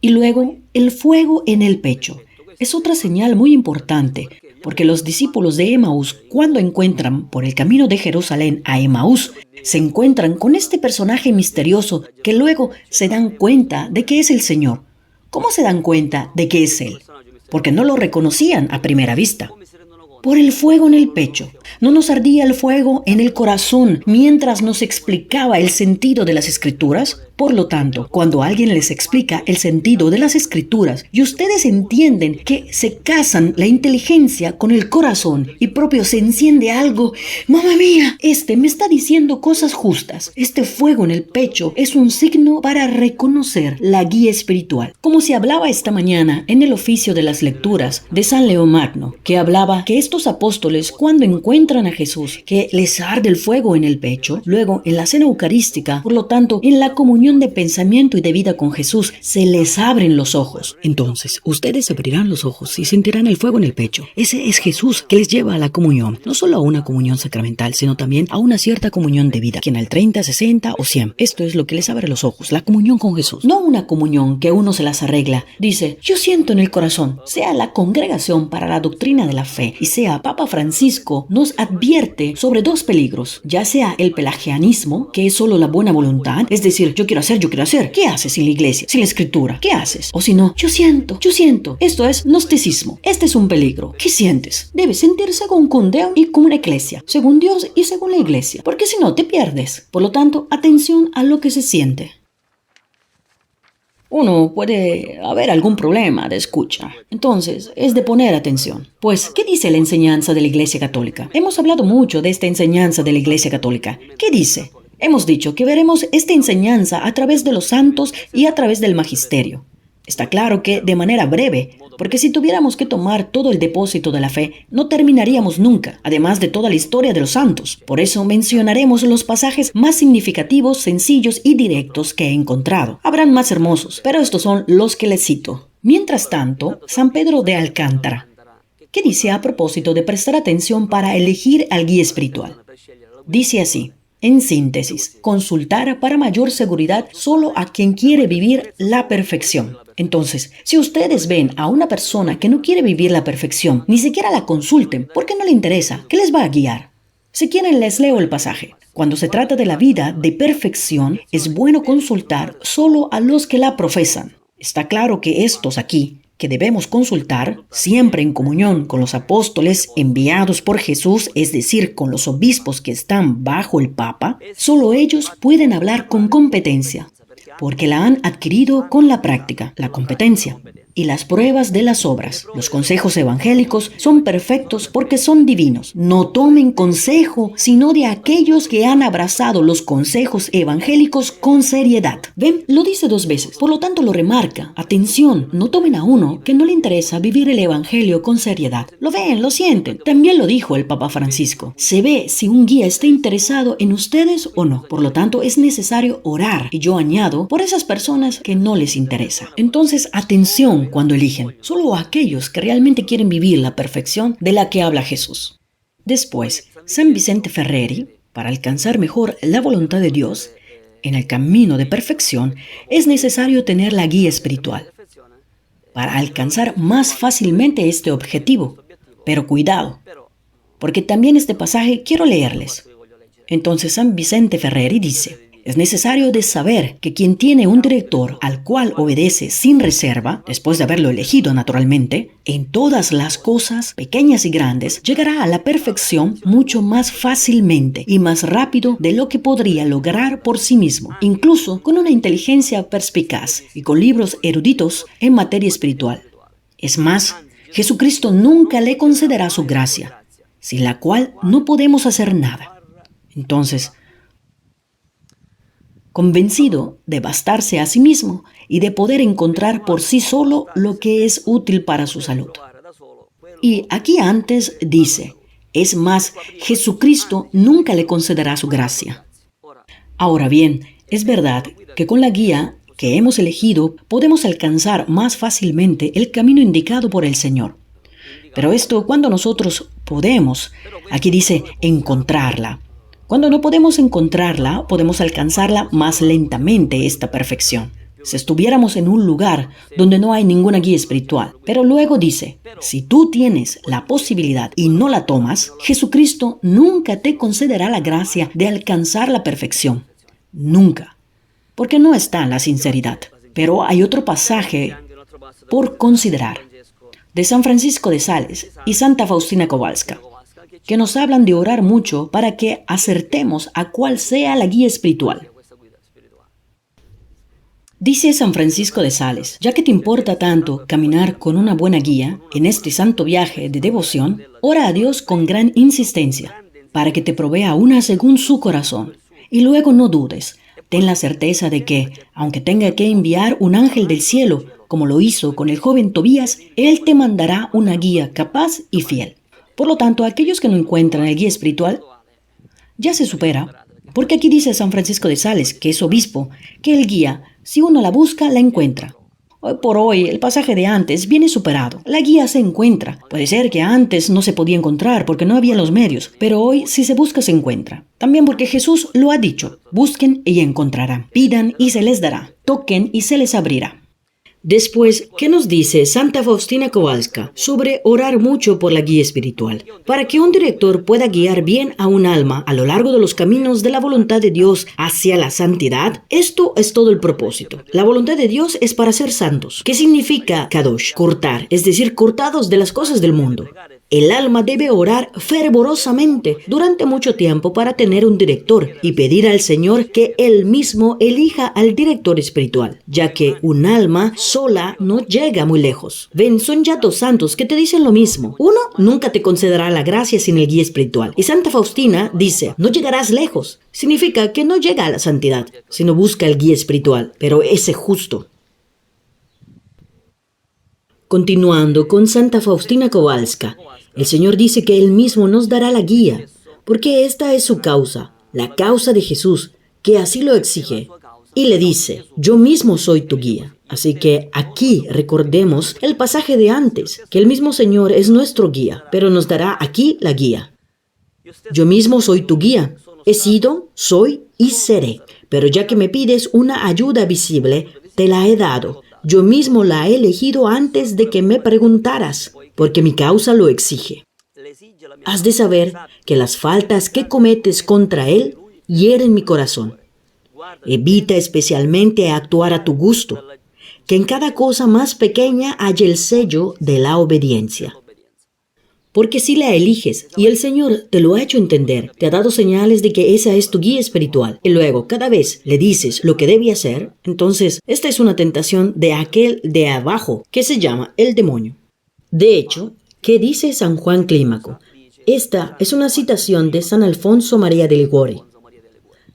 Y luego, el fuego en el pecho. Es otra señal muy importante, porque los discípulos de Emaús, cuando encuentran por el camino de Jerusalén a Emaús, se encuentran con este personaje misterioso que luego se dan cuenta de que es el Señor. ¿Cómo se dan cuenta de que es Él? Porque no lo reconocían a primera vista. Por el fuego en el pecho. ¿No nos ardía el fuego en el corazón mientras nos explicaba el sentido de las Escrituras? Por lo tanto, cuando alguien les explica el sentido de las Escrituras y ustedes entienden que se casan la inteligencia con el corazón y propio se enciende algo, ¡mamma mía! Este me está diciendo cosas justas. Este fuego en el pecho es un signo para reconocer la guía espiritual. Como se hablaba esta mañana en el oficio de las lecturas de San León Magno, que hablaba que estos apóstoles, cuando encuentran a Jesús, que les arde el fuego en el pecho, luego en la cena eucarística, por lo tanto, en la comunión de pensamiento y de vida con Jesús, se les abren los ojos. Entonces, ustedes abrirán los ojos y sentirán el fuego en el pecho. Ese es Jesús que les lleva a la comunión, no solo a una comunión sacramental, sino también a una cierta comunión de vida, quien al 30, 60 o 100. Esto es lo que les abre los ojos, la comunión con Jesús. No una comunión que uno se las arregla. Dice, yo siento en el corazón, sea la Congregación para la Doctrina de la Fe y sea Papa Francisco, nos advierte sobre dos peligros, ya sea el pelagianismo, que es solo la buena voluntad, es decir, yo quiero hacer. ¿Qué haces sin la iglesia, sin la escritura? ¿Qué haces? O si no, yo siento. Esto es gnosticismo. Este es un peligro. ¿Qué sientes? Debes sentir según Dios y como una iglesia, según Dios y según la iglesia, porque si no te pierdes. Por lo tanto, atención a lo que se siente. Uno puede haber algún problema de escucha. Entonces, es de poner atención. Pues, ¿qué dice la enseñanza de la Iglesia Católica? Hemos hablado mucho de esta enseñanza de la Iglesia Católica. ¿Qué dice? Hemos dicho que veremos esta enseñanza a través de los santos y a través del magisterio. Está claro que de manera breve, porque si tuviéramos que tomar todo el depósito de la fe, no terminaríamos nunca, además de toda la historia de los santos. Por eso mencionaremos los pasajes más significativos, sencillos y directos que he encontrado. Habrán más hermosos, pero estos son los que les cito. Mientras tanto, San Pedro de Alcántara, ¿qué dice a propósito de prestar atención para elegir al guía espiritual? Dice así. En síntesis, consultar para mayor seguridad solo a quien quiere vivir la perfección. Entonces, si ustedes ven a una persona que no quiere vivir la perfección, ni siquiera la consulten, porque no le interesa, ¿qué les va a guiar? Si quieren, les leo el pasaje. Cuando se trata de la vida de perfección, es bueno consultar solo a los que la profesan. Está claro que estos aquí, que debemos consultar, siempre en comunión con los apóstoles enviados por Jesús, es decir, con los obispos que están bajo el Papa, solo ellos pueden hablar con competencia, porque la han adquirido con la práctica, la competencia. Y las pruebas de las obras, los consejos evangélicos, son perfectos porque son divinos. No tomen consejo, sino de aquellos que han abrazado los consejos evangélicos con seriedad. ¿Ven? Lo dice 2 veces, por lo tanto lo remarca. Atención, no tomen a uno que no le interesa vivir el evangelio con seriedad. Lo ven, lo sienten. También lo dijo el Papa Francisco. Se ve si un guía está interesado en ustedes o no. Por lo tanto, es necesario orar. Y yo añado, por esas personas que no les interesa. Entonces, atención cuando eligen, solo a aquellos que realmente quieren vivir la perfección de la que habla Jesús. Después, San Vicente Ferreri, Para alcanzar mejor la voluntad de Dios, en el camino de perfección, es necesario tener la guía espiritual para alcanzar más fácilmente este objetivo. Pero cuidado, porque también este pasaje quiero leerles. Entonces San Vicente Ferreri dice: es necesario de saber que quien tiene un director al cual obedece sin reserva, después de haberlo elegido naturalmente, en todas las cosas, pequeñas y grandes, llegará a la perfección mucho más fácilmente y más rápido de lo que podría lograr por sí mismo, incluso con una inteligencia perspicaz y con libros eruditos en materia espiritual. Es más, Jesucristo nunca le concederá su gracia, sin la cual no podemos hacer nada. Entonces, convencido de bastarse a sí mismo y de poder encontrar por sí solo lo que es útil para su salud. Y aquí antes dice: es más, Jesucristo nunca le concederá su gracia. Ahora bien, es verdad que con la guía que hemos elegido podemos alcanzar más fácilmente el camino indicado por el Señor. Pero esto cuando nosotros podemos, aquí dice encontrarla. Cuando no podemos encontrarla, podemos alcanzarla más lentamente, esta perfección. Si estuviéramos en un lugar donde no hay ninguna guía espiritual. Pero luego dice: si tú tienes la posibilidad y no la tomas, Jesucristo nunca te concederá la gracia de alcanzar la perfección. Nunca. Porque no está en la sinceridad. Pero hay otro pasaje por considerar, de San Francisco de Sales y Santa Faustina Kowalska, que nos hablan de orar mucho para que acertemos a cuál sea la guía espiritual. Dice San Francisco de Sales: ya que te importa tanto caminar con una buena guía en este santo viaje de devoción, ora a Dios con gran insistencia, para que te provea una según su corazón. Y luego no dudes, ten la certeza de que, aunque tenga que enviar un ángel del cielo, como lo hizo con el joven Tobías, Él te mandará una guía capaz y fiel. Por lo tanto, aquellos que no encuentran el guía espiritual, ya se supera, porque aquí dice San Francisco de Sales, que es obispo, que el guía, si uno la busca, la encuentra. Hoy por hoy, el pasaje de antes viene superado. La guía se encuentra. Puede ser que antes no se podía encontrar porque no había los medios, pero hoy si se busca se encuentra. También porque Jesús lo ha dicho: busquen y encontrarán, pidan y se les dará, toquen y se les abrirá. Después, ¿qué nos dice Santa Faustina Kowalska sobre orar mucho por la guía espiritual? Para que un director pueda guiar bien a un alma a lo largo de los caminos de la voluntad de Dios hacia la santidad, esto es todo el propósito. La voluntad de Dios es para ser santos. ¿Qué significa kadosh? Cortar, es decir, cortados de las cosas del mundo. El alma debe orar fervorosamente durante mucho tiempo para tener un director y pedir al Señor que Él mismo elija al director espiritual, ya que un alma sola no llega muy lejos. Ven, son ya dos santos que te dicen lo mismo. Uno nunca te concederá la gracia sin el guía espiritual. Y Santa Faustina dice: no llegarás lejos. Significa que no llega a la santidad, sino busca el guía espiritual, pero ese justo. Continuando con Santa Faustina Kowalska, el Señor dice que Él mismo nos dará la guía, porque esta es su causa, la causa de Jesús, que así lo exige. Y le dice: yo mismo soy tu guía. Así que aquí recordemos el pasaje de antes, que el mismo Señor es nuestro guía, pero nos dará aquí la guía. Yo mismo soy tu guía. He sido, soy y seré. Pero ya que me pides una ayuda visible, te la he dado. Yo mismo la he elegido antes de que me preguntaras, porque mi causa lo exige. Has de saber que las faltas que cometes contra Él hieren mi corazón. Evita especialmente actuar a tu gusto, que en cada cosa más pequeña haya el sello de la obediencia. Porque si la eliges y el Señor te lo ha hecho entender, te ha dado señales de que esa es tu guía espiritual, y luego cada vez le dices lo que debe hacer, entonces esta es una tentación de aquel de abajo que se llama el demonio. De hecho, ¿qué dice San Juan Clímaco? Esta es una citación de San Alfonso María de Liguori.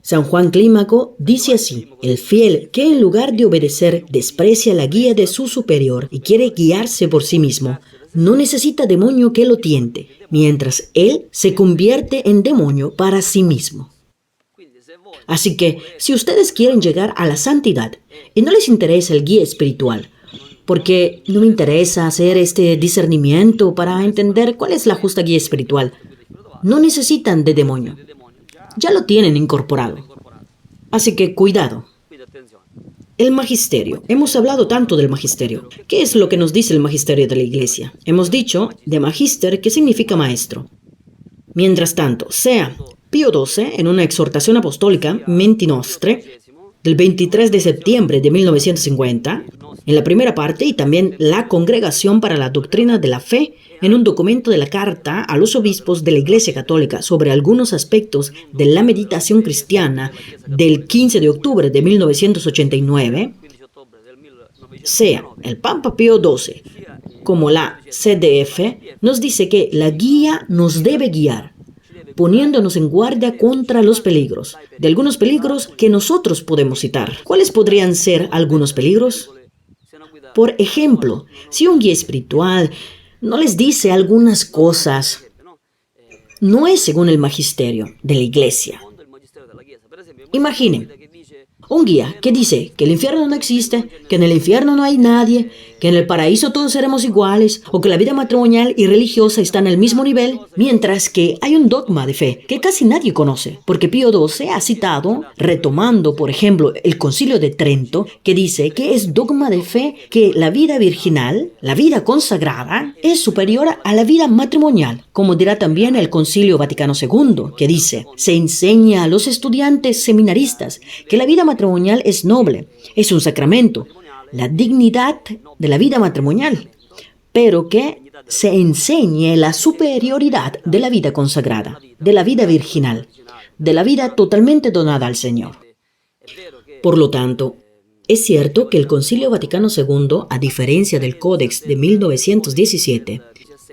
San Juan Clímaco dice así: el fiel que en lugar de obedecer desprecia la guía de su superior y quiere guiarse por sí mismo, no necesita demonio que lo tiente, mientras él se convierte en demonio para sí mismo. Así que, si ustedes quieren llegar a la santidad y no les interesa el guía espiritual, porque no me interesa hacer este discernimiento para entender cuál es la justa guía espiritual, no necesitan de demonio. ya lo tienen incorporado. Así que cuidado. El magisterio. Hemos hablado tanto del magisterio. ¿Qué es lo que nos dice el magisterio de la Iglesia? Hemos dicho de magister, que significa maestro. Mientras tanto, sea Pío XII, en una exhortación apostólica, Menti Nostre, del 23 de septiembre de 1950, en la primera parte, y también la Congregación para la Doctrina de la Fe, en un documento de la Carta a los Obispos de la Iglesia Católica sobre algunos aspectos de la meditación cristiana del 15 de octubre de 1989, sea el Papa Pío XII como la CDF, nos dice que la guía nos debe guiar, poniéndonos en guardia contra los peligros, de algunos peligros que nosotros podemos citar. ¿Cuáles podrían ser algunos peligros? Por ejemplo, si un guía espiritual no les dice algunas cosas, no es según el magisterio de la Iglesia. Imaginen, un guía que dice que el infierno no existe, que en el infierno no hay nadie, que en el paraíso todos seremos iguales, o que la vida matrimonial y religiosa están al mismo nivel, mientras que hay un dogma de fe que casi nadie conoce, porque Pío XII ha citado, retomando, por ejemplo, el Concilio de Trento, que dice que es dogma de fe que la vida virginal, la vida consagrada, es superior a la vida matrimonial, como dirá también el Concilio Vaticano II, que dice, se enseña a los estudiantes seminaristas que la vida matrimonial es noble, es un sacramento, la dignidad de la vida matrimonial, pero que se enseñe la superioridad de la vida consagrada, de la vida virginal, de la vida totalmente donada al Señor. Por lo tanto, es cierto que el Concilio Vaticano II, a diferencia del Códex de 1917,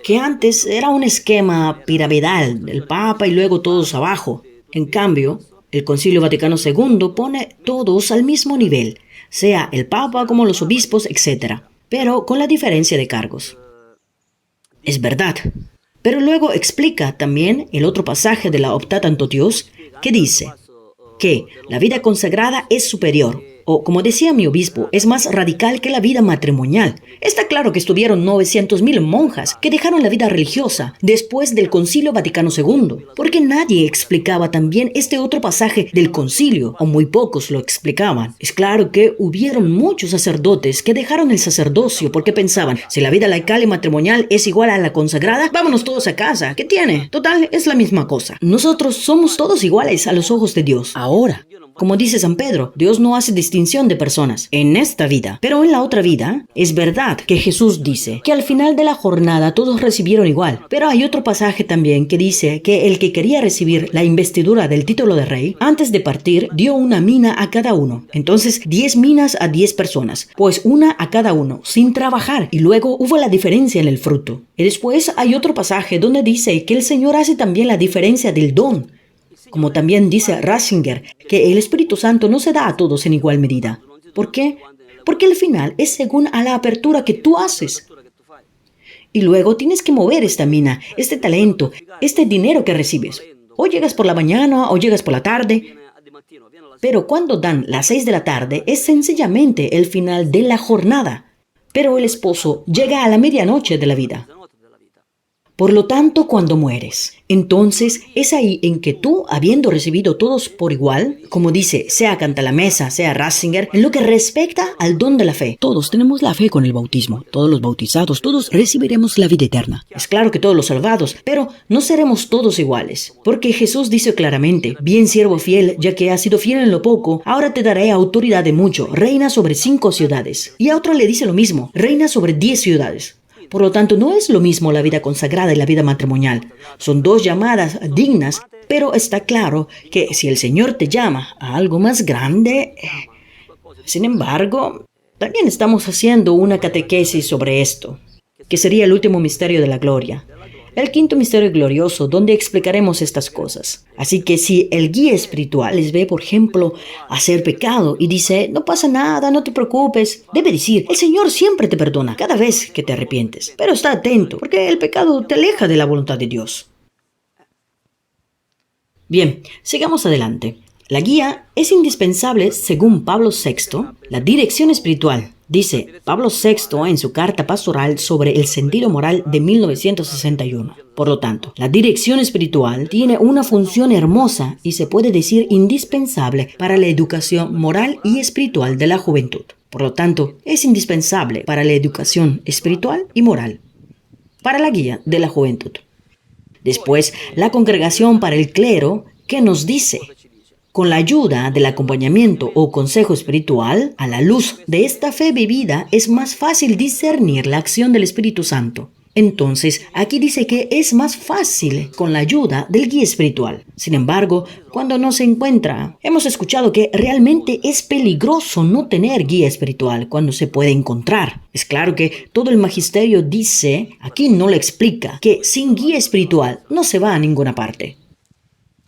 que antes era un esquema piramidal del Papa y luego todos abajo, en cambio, el Concilio Vaticano II pone todos al mismo nivel, sea el Papa como los obispos, etc., pero con la diferencia de cargos. Es verdad. Pero luego explica también el otro pasaje de la Optatanto Deus, que dice que la vida consagrada es superior, o como decía mi obispo, es más radical que la vida matrimonial. Está claro que estuvieron 900.000 monjas que dejaron la vida religiosa después del Concilio Vaticano II, porque nadie explicaba también este otro pasaje del concilio, o muy pocos lo explicaban. Es claro que hubieron muchos sacerdotes que dejaron el sacerdocio porque pensaban, si la vida laical y matrimonial es igual a la consagrada, vámonos todos a casa. ¿Qué tiene? Total, es la misma cosa. Nosotros somos todos iguales a los ojos de Dios. Ahora, como dice San Pedro, Dios no hace distinción de personas en esta vida, pero en la otra vida es verdad que Jesús dice que al final de la jornada todos recibieron igual. Pero hay otro pasaje también que dice que el que quería recibir la investidura del título de rey, antes de partir dio una mina a cada uno. Entonces 10 minas a 10 personas, pues una a cada uno, sin trabajar, y luego hubo la diferencia en el fruto. Y después hay otro pasaje donde dice que el Señor hace también la diferencia del don. Como también dice Ratzinger, que el Espíritu Santo no se da a todos en igual medida. ¿Por qué? Porque al final es según a la apertura que tú haces. Y luego tienes que mover esta mina, este talento, este dinero que recibes. O llegas por la mañana o llegas por la tarde. Pero cuando dan las 6 de la tarde es sencillamente el final de la jornada. Pero el esposo llega a la medianoche de la vida. Por lo tanto, cuando mueres, entonces es ahí en que tú, habiendo recibido todos por igual, como dice, sea Cantalamessa, sea Ratzinger, en lo que respecta al don de la fe. Todos tenemos la fe con el bautismo, todos los bautizados, todos recibiremos la vida eterna. Es claro que todos los salvados, pero no seremos todos iguales, porque Jesús dice claramente, bien siervo fiel, ya que has sido fiel en lo poco, ahora te daré autoridad de mucho, reina sobre 5 ciudades. Y a otro le dice lo mismo, reina sobre 10 ciudades. Por lo tanto, no es lo mismo la vida consagrada y la vida matrimonial. Son dos llamadas dignas, pero está claro que si el Señor te llama a algo más grande... Sin embargo, también estamos haciendo una catequesis sobre esto, que sería el último misterio de la gloria. El quinto misterio glorioso, donde explicaremos estas cosas. Así que si el guía espiritual les ve, por ejemplo, hacer pecado y dice, no pasa nada, no te preocupes, debe decir, el Señor siempre te perdona cada vez que te arrepientes. Pero está atento, porque el pecado te aleja de la voluntad de Dios. Bien, sigamos adelante. La guía es indispensable según Pablo VI, la dirección espiritual. Dice Pablo VI en su carta pastoral sobre el sentido moral de 1961. Por lo tanto, la dirección espiritual tiene una función hermosa y se puede decir indispensable para la educación moral y espiritual de la juventud. Por lo tanto, es indispensable para la educación espiritual y moral, para la guía de la juventud. Después, la congregación para el clero, que nos dice: con la ayuda del acompañamiento o consejo espiritual, a la luz de esta fe vivida, es más fácil discernir la acción del Espíritu Santo. Entonces, aquí dice que es más fácil con la ayuda del guía espiritual. Sin embargo, cuando no se encuentra, hemos escuchado que realmente es peligroso no tener guía espiritual cuando se puede encontrar. Es claro que todo el magisterio dice, aquí no le explica, que sin guía espiritual no se va a ninguna parte.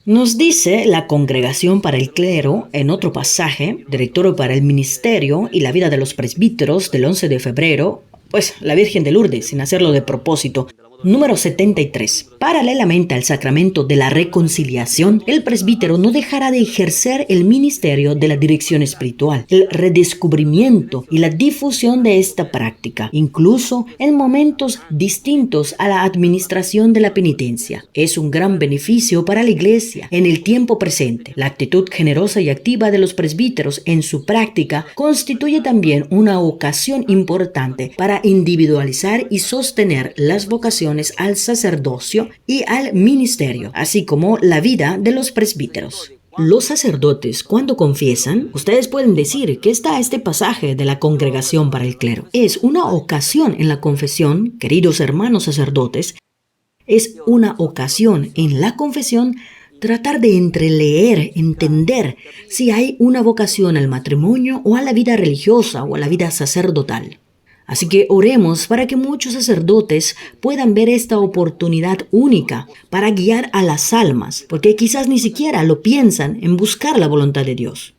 Nos dice la Congregación para el Clero en otro pasaje, Directorio para el Ministerio y la vida de los presbíteros del 11 de febrero, pues la Virgen de Lourdes, sin hacerlo de propósito. Número 73. Paralelamente al sacramento de la reconciliación, el presbítero no dejará de ejercer el ministerio de la dirección espiritual, el redescubrimiento y la difusión de esta práctica, incluso en momentos distintos a la administración de la penitencia. Es un gran beneficio para la Iglesia en el tiempo presente. La actitud generosa y activa de los presbíteros en su práctica constituye también una ocasión importante para individualizar y sostener las vocaciones al sacerdocio y al ministerio, así como la vida de los presbíteros. Los sacerdotes, cuando confiesan, ustedes pueden decir que está este pasaje de la Congregación para el Clero. Es una ocasión en la confesión, queridos hermanos sacerdotes, es una ocasión en la confesión tratar de entreleer, entender si hay una vocación al matrimonio o a la vida religiosa o a la vida sacerdotal. Así que oremos para que muchos sacerdotes puedan ver esta oportunidad única para guiar a las almas, porque quizás ni siquiera lo piensan en buscar la voluntad de Dios.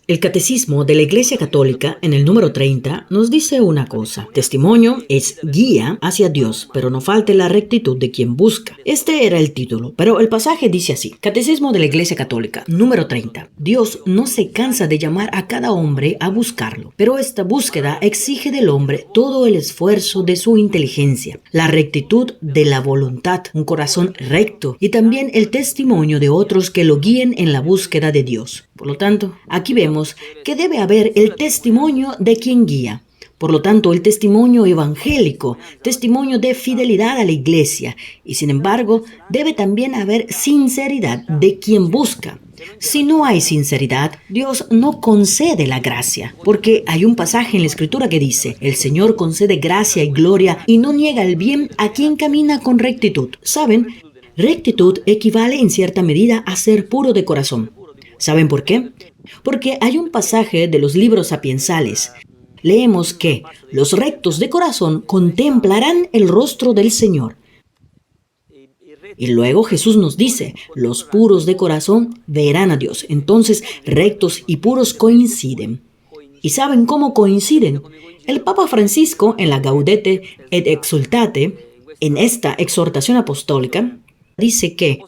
El Catecismo de la Iglesia Católica, en el número 30, nos dice una cosa: testimonio es guía hacia Dios, pero no falte la rectitud de quien busca. Este era el título, pero el pasaje dice así: Catecismo de la Iglesia Católica, número 30. Dios no se cansa de llamar a cada hombre a buscarlo, pero esta búsqueda exige del hombre todo el esfuerzo de su inteligencia, la rectitud de la voluntad, un corazón recto y también el testimonio de otros que lo guíen en la búsqueda de Dios. Por lo tanto, aquí vemos que debe haber el testimonio de quien guía. Por lo tanto, el testimonio evangélico, testimonio de fidelidad a la Iglesia. Y sin embargo, debe también haber sinceridad de quien busca. Si no hay sinceridad, Dios no concede la gracia, porque hay un pasaje en la Escritura que dice: el Señor concede gracia y gloria y no niega el bien a quien camina con rectitud. ¿Saben? Rectitud equivale en cierta medida a ser puro de corazón. ¿Saben por qué? Porque hay un pasaje de los libros sapiensales. Leemos que los rectos de corazón contemplarán el rostro del Señor. Y luego Jesús nos dice: los puros de corazón verán a Dios. Entonces, rectos y puros coinciden. ¿Y saben cómo coinciden? El Papa Francisco, en la Gaudete et Exsultate, en esta exhortación apostólica, dice que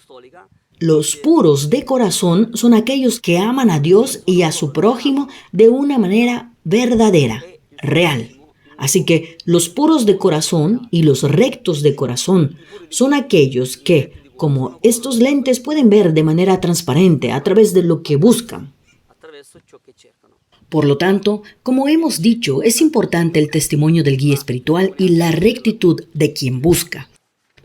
los puros de corazón son aquellos que aman a Dios y a su prójimo de una manera verdadera, real. Así que los puros de corazón y los rectos de corazón son aquellos que, como estos lentes, pueden ver de manera transparente a través de lo que buscan. Por lo tanto, como hemos dicho, es importante el testimonio del guía espiritual y la rectitud de quien busca.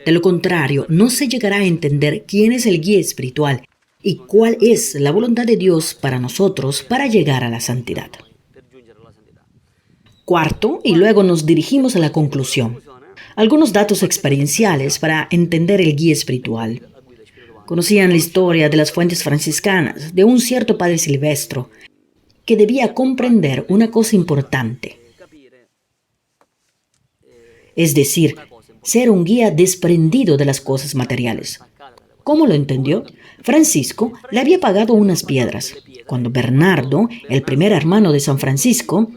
De lo contrario, no se llegará a entender quién es el guía espiritual y cuál es la voluntad de Dios para nosotros para llegar a la santidad. Cuarto, y luego nos dirigimos a la conclusión. Algunos datos experienciales para entender el guía espiritual. Conocían la historia de las fuentes franciscanas, de un cierto padre Silvestro, que debía comprender una cosa importante. Es decir, ser un guía desprendido de las cosas materiales. ¿Cómo lo entendió? Francisco le había pagado unas piedras. Cuando Bernardo, el primer hermano de San Francisco,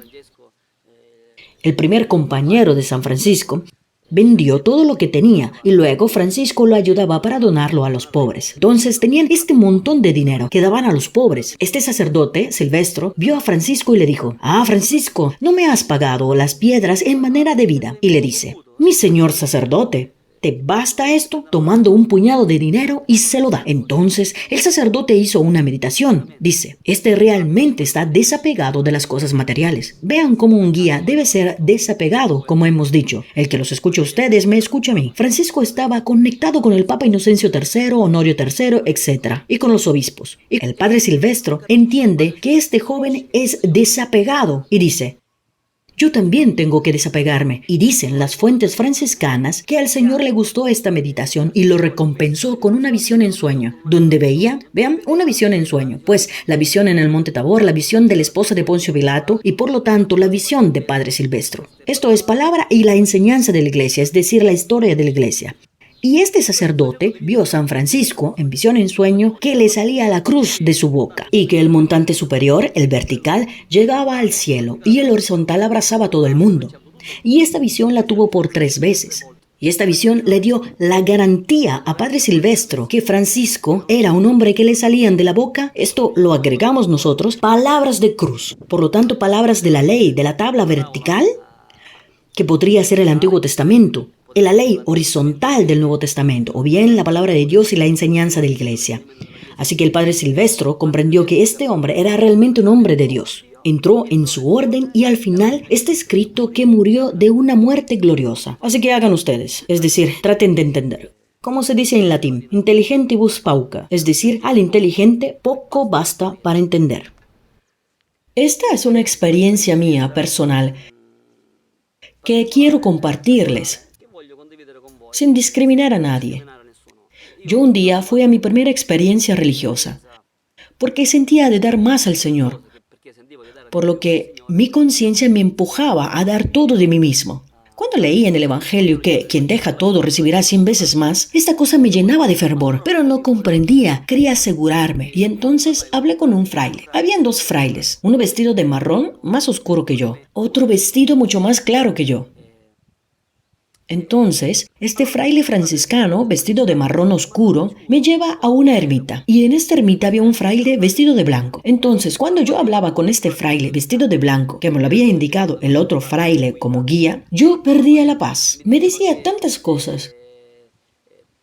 el primer compañero de San Francisco, vendió todo lo que tenía y luego Francisco lo ayudaba para donarlo a los pobres. Entonces tenían este montón de dinero que daban a los pobres. Este sacerdote, Silvestro, vio a Francisco y le dijo: Francisco, no me has pagado las piedras en manera debida. Y le dice: mi señor sacerdote, ¿te basta esto? Tomando un puñado de dinero y se lo da. Entonces el sacerdote hizo una meditación. Dice, este realmente está desapegado de las cosas materiales. Vean cómo un guía debe ser desapegado, como hemos dicho. El que los escucha a ustedes me escucha a mí. Francisco estaba conectado con el Papa Inocencio III, Honorio III, etc. y con los obispos. Y el padre Silvestro entiende que este joven es desapegado y dice, yo también tengo que desapegarme. Y dicen las fuentes franciscanas que al Señor le gustó esta meditación y lo recompensó con una visión en sueño, donde veía, vean, una visión en sueño, pues la visión en el Monte Tabor, la visión de la esposa de Poncio Pilato y por lo tanto la visión de Padre Silvestro. Esto es palabra y la enseñanza de la iglesia, es decir, la historia de la iglesia. Y este sacerdote vio a San Francisco, en visión en sueño, que le salía la cruz de su boca y que el montante superior, el vertical, llegaba al cielo y el horizontal abrazaba a todo el mundo. Y esta visión la tuvo por 3 veces. Y esta visión le dio la garantía a Padre Silvestro que Francisco era un hombre que le salían de la boca, esto lo agregamos nosotros, palabras de cruz. Por lo tanto, palabras de la ley, de la tabla vertical, que podría ser el Antiguo Testamento, la ley horizontal del Nuevo Testamento, o bien la palabra de Dios y la enseñanza de la iglesia. Así que el padre Silvestro comprendió que este hombre era realmente un hombre de Dios. Entró en su orden y al final está escrito que murió de una muerte gloriosa. Así que hagan ustedes, es decir, traten de entender. Como se dice en latín, intelligentibus pauca, es decir, al inteligente poco basta para entender. Esta es una experiencia mía personal que quiero compartirles, sin discriminar a nadie. Yo un día fui a mi primera experiencia religiosa, porque sentía de dar más al Señor, por lo que mi conciencia me empujaba a dar todo de mí mismo. Cuando leí en el Evangelio que quien deja todo recibirá 100 veces más, esta cosa me llenaba de fervor, pero no comprendía, quería asegurarme. Y entonces hablé con un fraile. Habían 2 frailes, uno vestido de marrón, más oscuro que yo, otro vestido mucho más claro que yo. Entonces, este fraile franciscano, vestido de marrón oscuro, me lleva a una ermita. Y en esta ermita había un fraile vestido de blanco. Entonces, cuando yo hablaba con este fraile vestido de blanco, que me lo había indicado el otro fraile como guía, yo perdía la paz. Me decía tantas cosas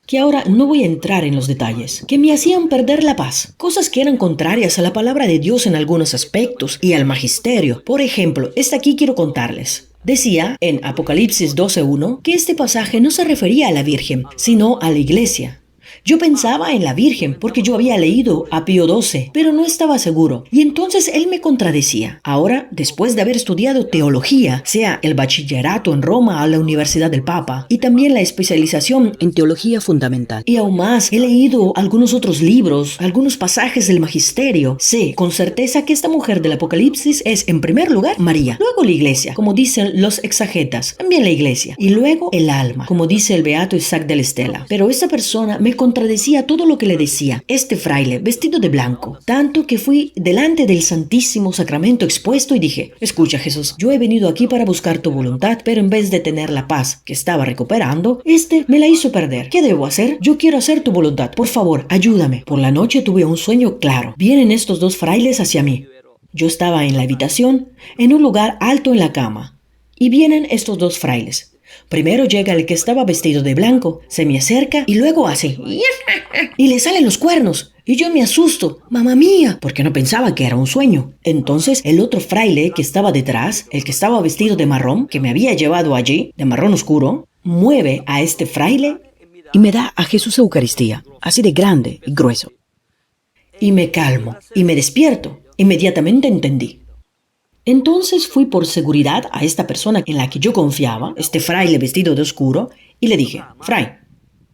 que ahora no voy a entrar en los detalles, que me hacían perder la paz. Cosas que eran contrarias a la palabra de Dios en algunos aspectos y al magisterio. Por ejemplo, esta aquí quiero contarles. Decía en Apocalipsis 12:1 que este pasaje no se refería a la Virgen, sino a la iglesia. Yo pensaba en la Virgen porque yo había leído a Pío XII, pero no estaba seguro. Y entonces él me contradecía. Ahora, después de haber estudiado teología, sea el bachillerato en Roma a la Universidad del Papa, y también la especialización en teología fundamental, y aún más, he leído algunos otros libros, algunos pasajes del magisterio, sé con certeza que esta mujer del Apocalipsis es, en primer lugar, María, luego la iglesia, como dicen los exegetas, también la iglesia, y luego el alma, como dice el beato Isaac de la Estela. Pero esta persona me contradecía todo lo que le decía este fraile vestido de blanco, tanto que fui delante del Santísimo Sacramento expuesto y dije, escucha Jesús, yo he venido aquí para buscar tu voluntad, pero en vez de tener la paz que estaba recuperando, me la hizo perder. ¿Qué debo hacer? Yo quiero hacer tu voluntad, por favor, ayúdame. Por la noche tuve un sueño claro. Vienen estos 2 frailes hacia mí. Yo estaba en la habitación, en un lugar alto en la cama, y vienen estos 2 frailes. Primero llega el que estaba vestido de blanco, se me acerca y luego hace y le salen los cuernos. Y yo me asusto, mamá mía, porque no pensaba que era un sueño. Entonces el otro fraile que estaba detrás, el que estaba vestido de marrón, que me había llevado allí, de marrón oscuro, mueve a este fraile y me da a Jesús Eucaristía, así de grande y grueso. Y me calmo y me despierto. Inmediatamente entendí. Entonces fui por seguridad a esta persona en la que yo confiaba, este fraile vestido de oscuro, y le dije, Fray,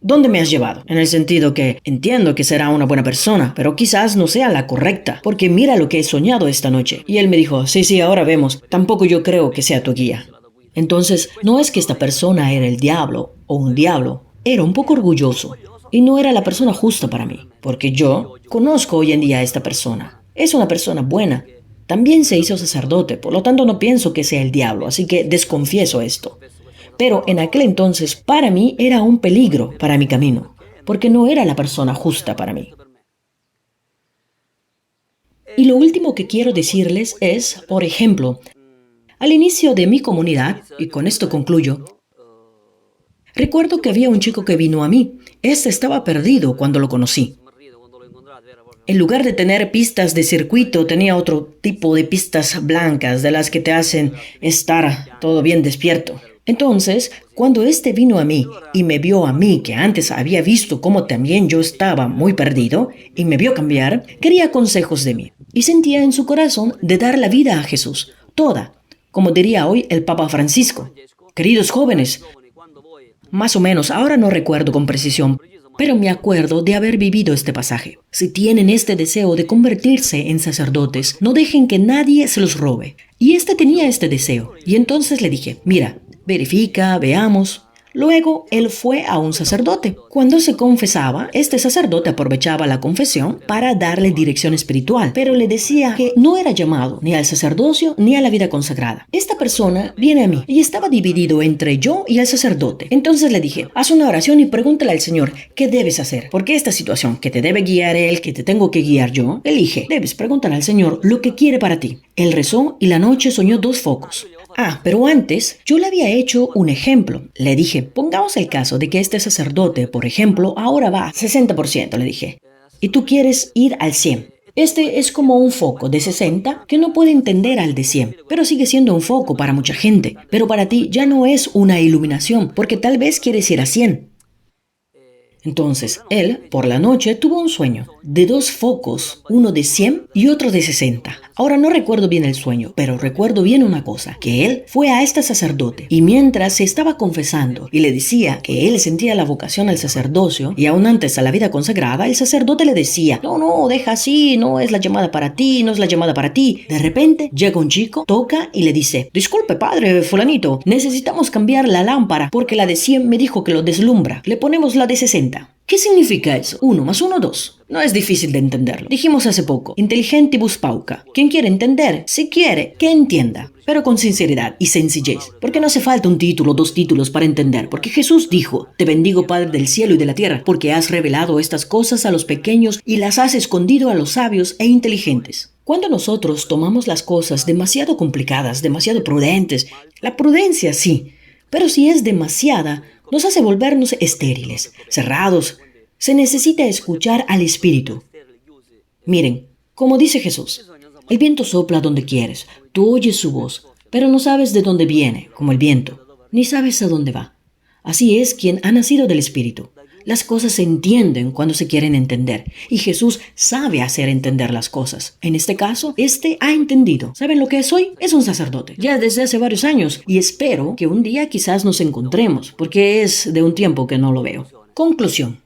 ¿dónde me has llevado? En el sentido que entiendo que será una buena persona, pero quizás no sea la correcta, porque mira lo que he soñado esta noche. Y él me dijo, sí, ahora vemos, tampoco yo creo que sea tu guía. Entonces, no es que esta persona era el diablo o un diablo, era un poco orgulloso y no era la persona justa para mí, porque yo conozco hoy en día a esta persona. Es una persona buena. También se hizo sacerdote, por lo tanto no pienso que sea el diablo, así que desconfieso esto. Pero en aquel entonces para mí era un peligro para mi camino, porque no era la persona justa para mí. Y lo último que quiero decirles es, por ejemplo, al inicio de mi comunidad, y con esto concluyo, Recuerdo que había un chico que vino a mí. Este estaba perdido cuando lo conocí. En lugar de tener pistas de circuito, tenía otro tipo de pistas blancas de las que te hacen estar todo bien despierto. Entonces, cuando este vino a mí y me vio a mí, que antes había visto cómo también yo estaba muy perdido, y me vio cambiar, quería consejos de mí. Y sentía en su corazón de dar la vida a Jesús, toda, como diría hoy el Papa Francisco. Queridos jóvenes, más o menos, ahora no recuerdo con precisión, pero me acuerdo de haber vivido este pasaje. Si tienen este deseo de convertirse en sacerdotes, no dejen que nadie se los robe. Y este tenía este deseo. Y entonces le dije, mira, verifica, veamos. Luego, él fue a un sacerdote. Cuando se confesaba, este sacerdote aprovechaba la confesión para darle dirección espiritual, pero le decía que no era llamado ni al sacerdocio ni a la vida consagrada. Esta persona viene a mí y estaba dividido entre yo y el sacerdote. Entonces le dije, haz una oración y pregúntale al Señor qué debes hacer. Porque esta situación, que te debe guiar él, que te tengo que guiar yo, elige. Debes preguntar al Señor lo que quiere para ti. Él rezó y la noche soñó 2 focos. Pero antes yo le había hecho un ejemplo. Le dije, pongamos el caso de que este sacerdote, por ejemplo, ahora va a 60%, le dije, y tú quieres ir al 100%. Este es como un foco de 60 que no puede entender al de 100, pero sigue siendo un foco para mucha gente. Pero para ti ya no es una iluminación, porque tal vez quieres ir a 100. Entonces, él, por la noche, tuvo un sueño de 2 focos, uno de 100 y otro de 60. Ahora no recuerdo bien el sueño, pero recuerdo bien una cosa, que él fue a este sacerdote y mientras se estaba confesando y le decía que él sentía la vocación al sacerdocio y aún antes a la vida consagrada, el sacerdote le decía, no, deja así, no es la llamada para ti, no es la llamada para ti. De repente llega un chico, toca y le dice, disculpe padre fulanito, necesitamos cambiar la lámpara porque la de 100 me dijo que lo deslumbra, le ponemos la de 60. ¿Qué significa eso? 1 más 1, 2. No es difícil de entenderlo. Dijimos hace poco, intelligentibus pauca. Quien quiere entender, si quiere, que entienda, pero con sinceridad y sencillez. Porque no hace falta un título, 2 títulos para entender. Porque Jesús dijo, te bendigo Padre del cielo y de la tierra, porque has revelado estas cosas a los pequeños y las has escondido a los sabios e inteligentes. Cuando nosotros tomamos las cosas demasiado complicadas, demasiado prudentes, la prudencia sí, pero si es demasiada, nos hace volvernos estériles, cerrados. Se necesita escuchar al Espíritu. Miren, como dice Jesús, el viento sopla donde quieres, tú oyes su voz, pero no sabes de dónde viene, como el viento, ni sabes a dónde va. Así es quien ha nacido del Espíritu. Las cosas se entienden cuando se quieren entender, y Jesús sabe hacer entender las cosas. En este caso, este ha entendido. ¿Saben lo que es hoy? Es un sacerdote, ya desde hace varios años, y espero que un día quizás nos encontremos, porque es de un tiempo que no lo veo. Conclusión.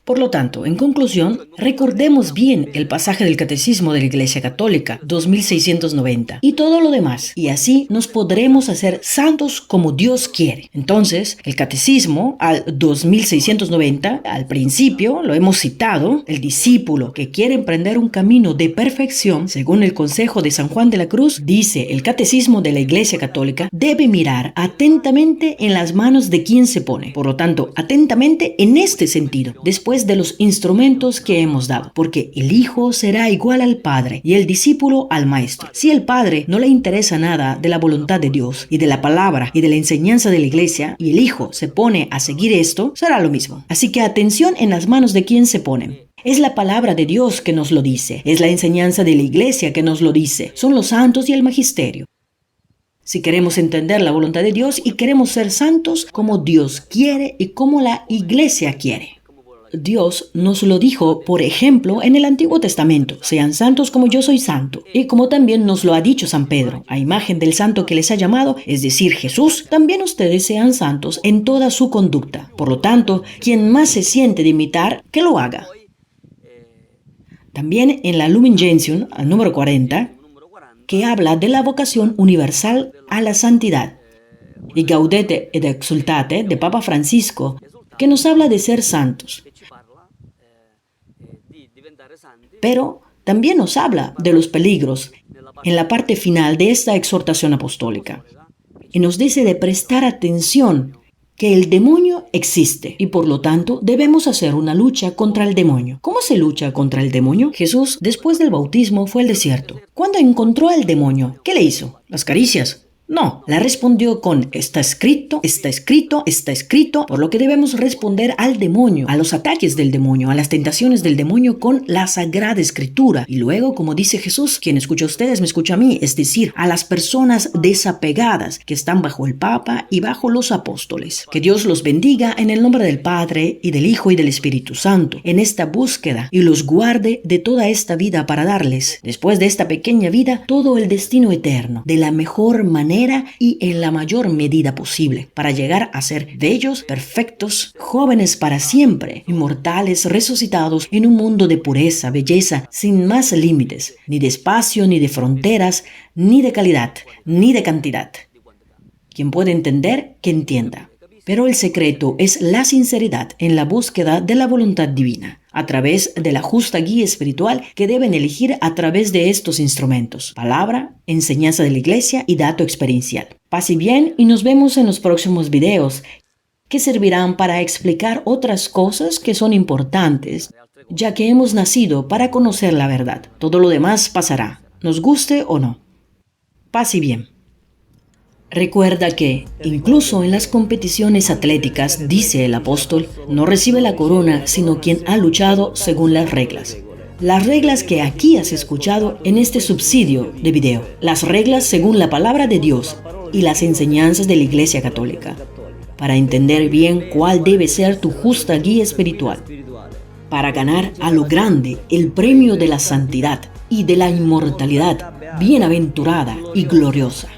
Por lo tanto, en conclusión, recordemos bien el pasaje del Catecismo de la Iglesia Católica, 2690, y todo lo demás, y así nos podremos hacer santos como Dios quiere. Entonces, el Catecismo, al 2690, al principio, lo hemos citado, el discípulo que quiere emprender un camino de perfección, según el consejo de San Juan de la Cruz, dice el Catecismo de la Iglesia Católica, debe mirar atentamente en las manos de quien se pone. Por lo tanto, atentamente en este sentido, después de los instrumentos que hemos dado, porque el Hijo será igual al Padre y el discípulo al Maestro. Si el Padre no le interesa nada de la voluntad de Dios y de la palabra y de la enseñanza de la Iglesia, y el Hijo se pone a seguir esto, será lo mismo. Así que atención en las manos de quien se pone. Es la palabra de Dios que nos lo dice, es la enseñanza de la Iglesia que nos lo dice, son los santos y el magisterio. Si queremos entender la voluntad de Dios y queremos ser santos como Dios quiere y como la Iglesia quiere. Dios nos lo dijo, por ejemplo, en el Antiguo Testamento, sean santos como yo soy santo, y como también nos lo ha dicho San Pedro, a imagen del santo que les ha llamado, es decir, Jesús, también ustedes sean santos en toda su conducta. Por lo tanto, quien más se siente de imitar, que lo haga. También en la Lumen Gentium, al número 40, que habla de la vocación universal a la santidad, y Gaudete et Exsultate de Papa Francisco, que nos habla de ser santos. Pero también nos habla de los peligros en la parte final de esta exhortación apostólica. Y nos dice de prestar atención que el demonio existe y por lo tanto debemos hacer una lucha contra el demonio. ¿Cómo se lucha contra el demonio? Jesús, después del bautismo, fue al desierto. Cuando encontró al demonio, ¿qué le hizo? Las caricias. No, la respondió con está escrito, está escrito, está escrito, por lo que debemos responder al demonio, a los ataques del demonio, a las tentaciones del demonio con la Sagrada Escritura. Y luego, como dice Jesús, quien escucha a ustedes me escucha a mí, es decir, a las personas desapegadas que están bajo el Papa y bajo los apóstoles. Que Dios los bendiga en el nombre del Padre y del Hijo y del Espíritu Santo en esta búsqueda y los guarde de toda esta vida para darles, después de esta pequeña vida, todo el destino eterno, de la mejor manera y en la mayor medida posible, para llegar a ser bellos, perfectos, jóvenes para siempre, inmortales, resucitados en un mundo de pureza, belleza, sin más límites, ni de espacio, ni de fronteras, ni de calidad, ni de cantidad. Quien puede entender, que entienda. Pero el secreto es la sinceridad en la búsqueda de la voluntad divina, a través de la justa guía espiritual que deben elegir a través de estos instrumentos: palabra, enseñanza de la iglesia y dato experiencial. Paz y bien, y nos vemos en los próximos videos, que servirán para explicar otras cosas que son importantes, ya que hemos nacido para conocer la verdad. Todo lo demás pasará, nos guste o no. Paz y bien. Recuerda que, incluso en las competiciones atléticas, dice el apóstol, no recibe la corona sino quien ha luchado según las reglas. Las reglas que aquí has escuchado en este subsidio de video. Las reglas según la palabra de Dios y las enseñanzas de la Iglesia Católica. Para entender bien cuál debe ser tu justa guía espiritual. Para ganar a lo grande el premio de la santidad y de la inmortalidad bienaventurada y gloriosa.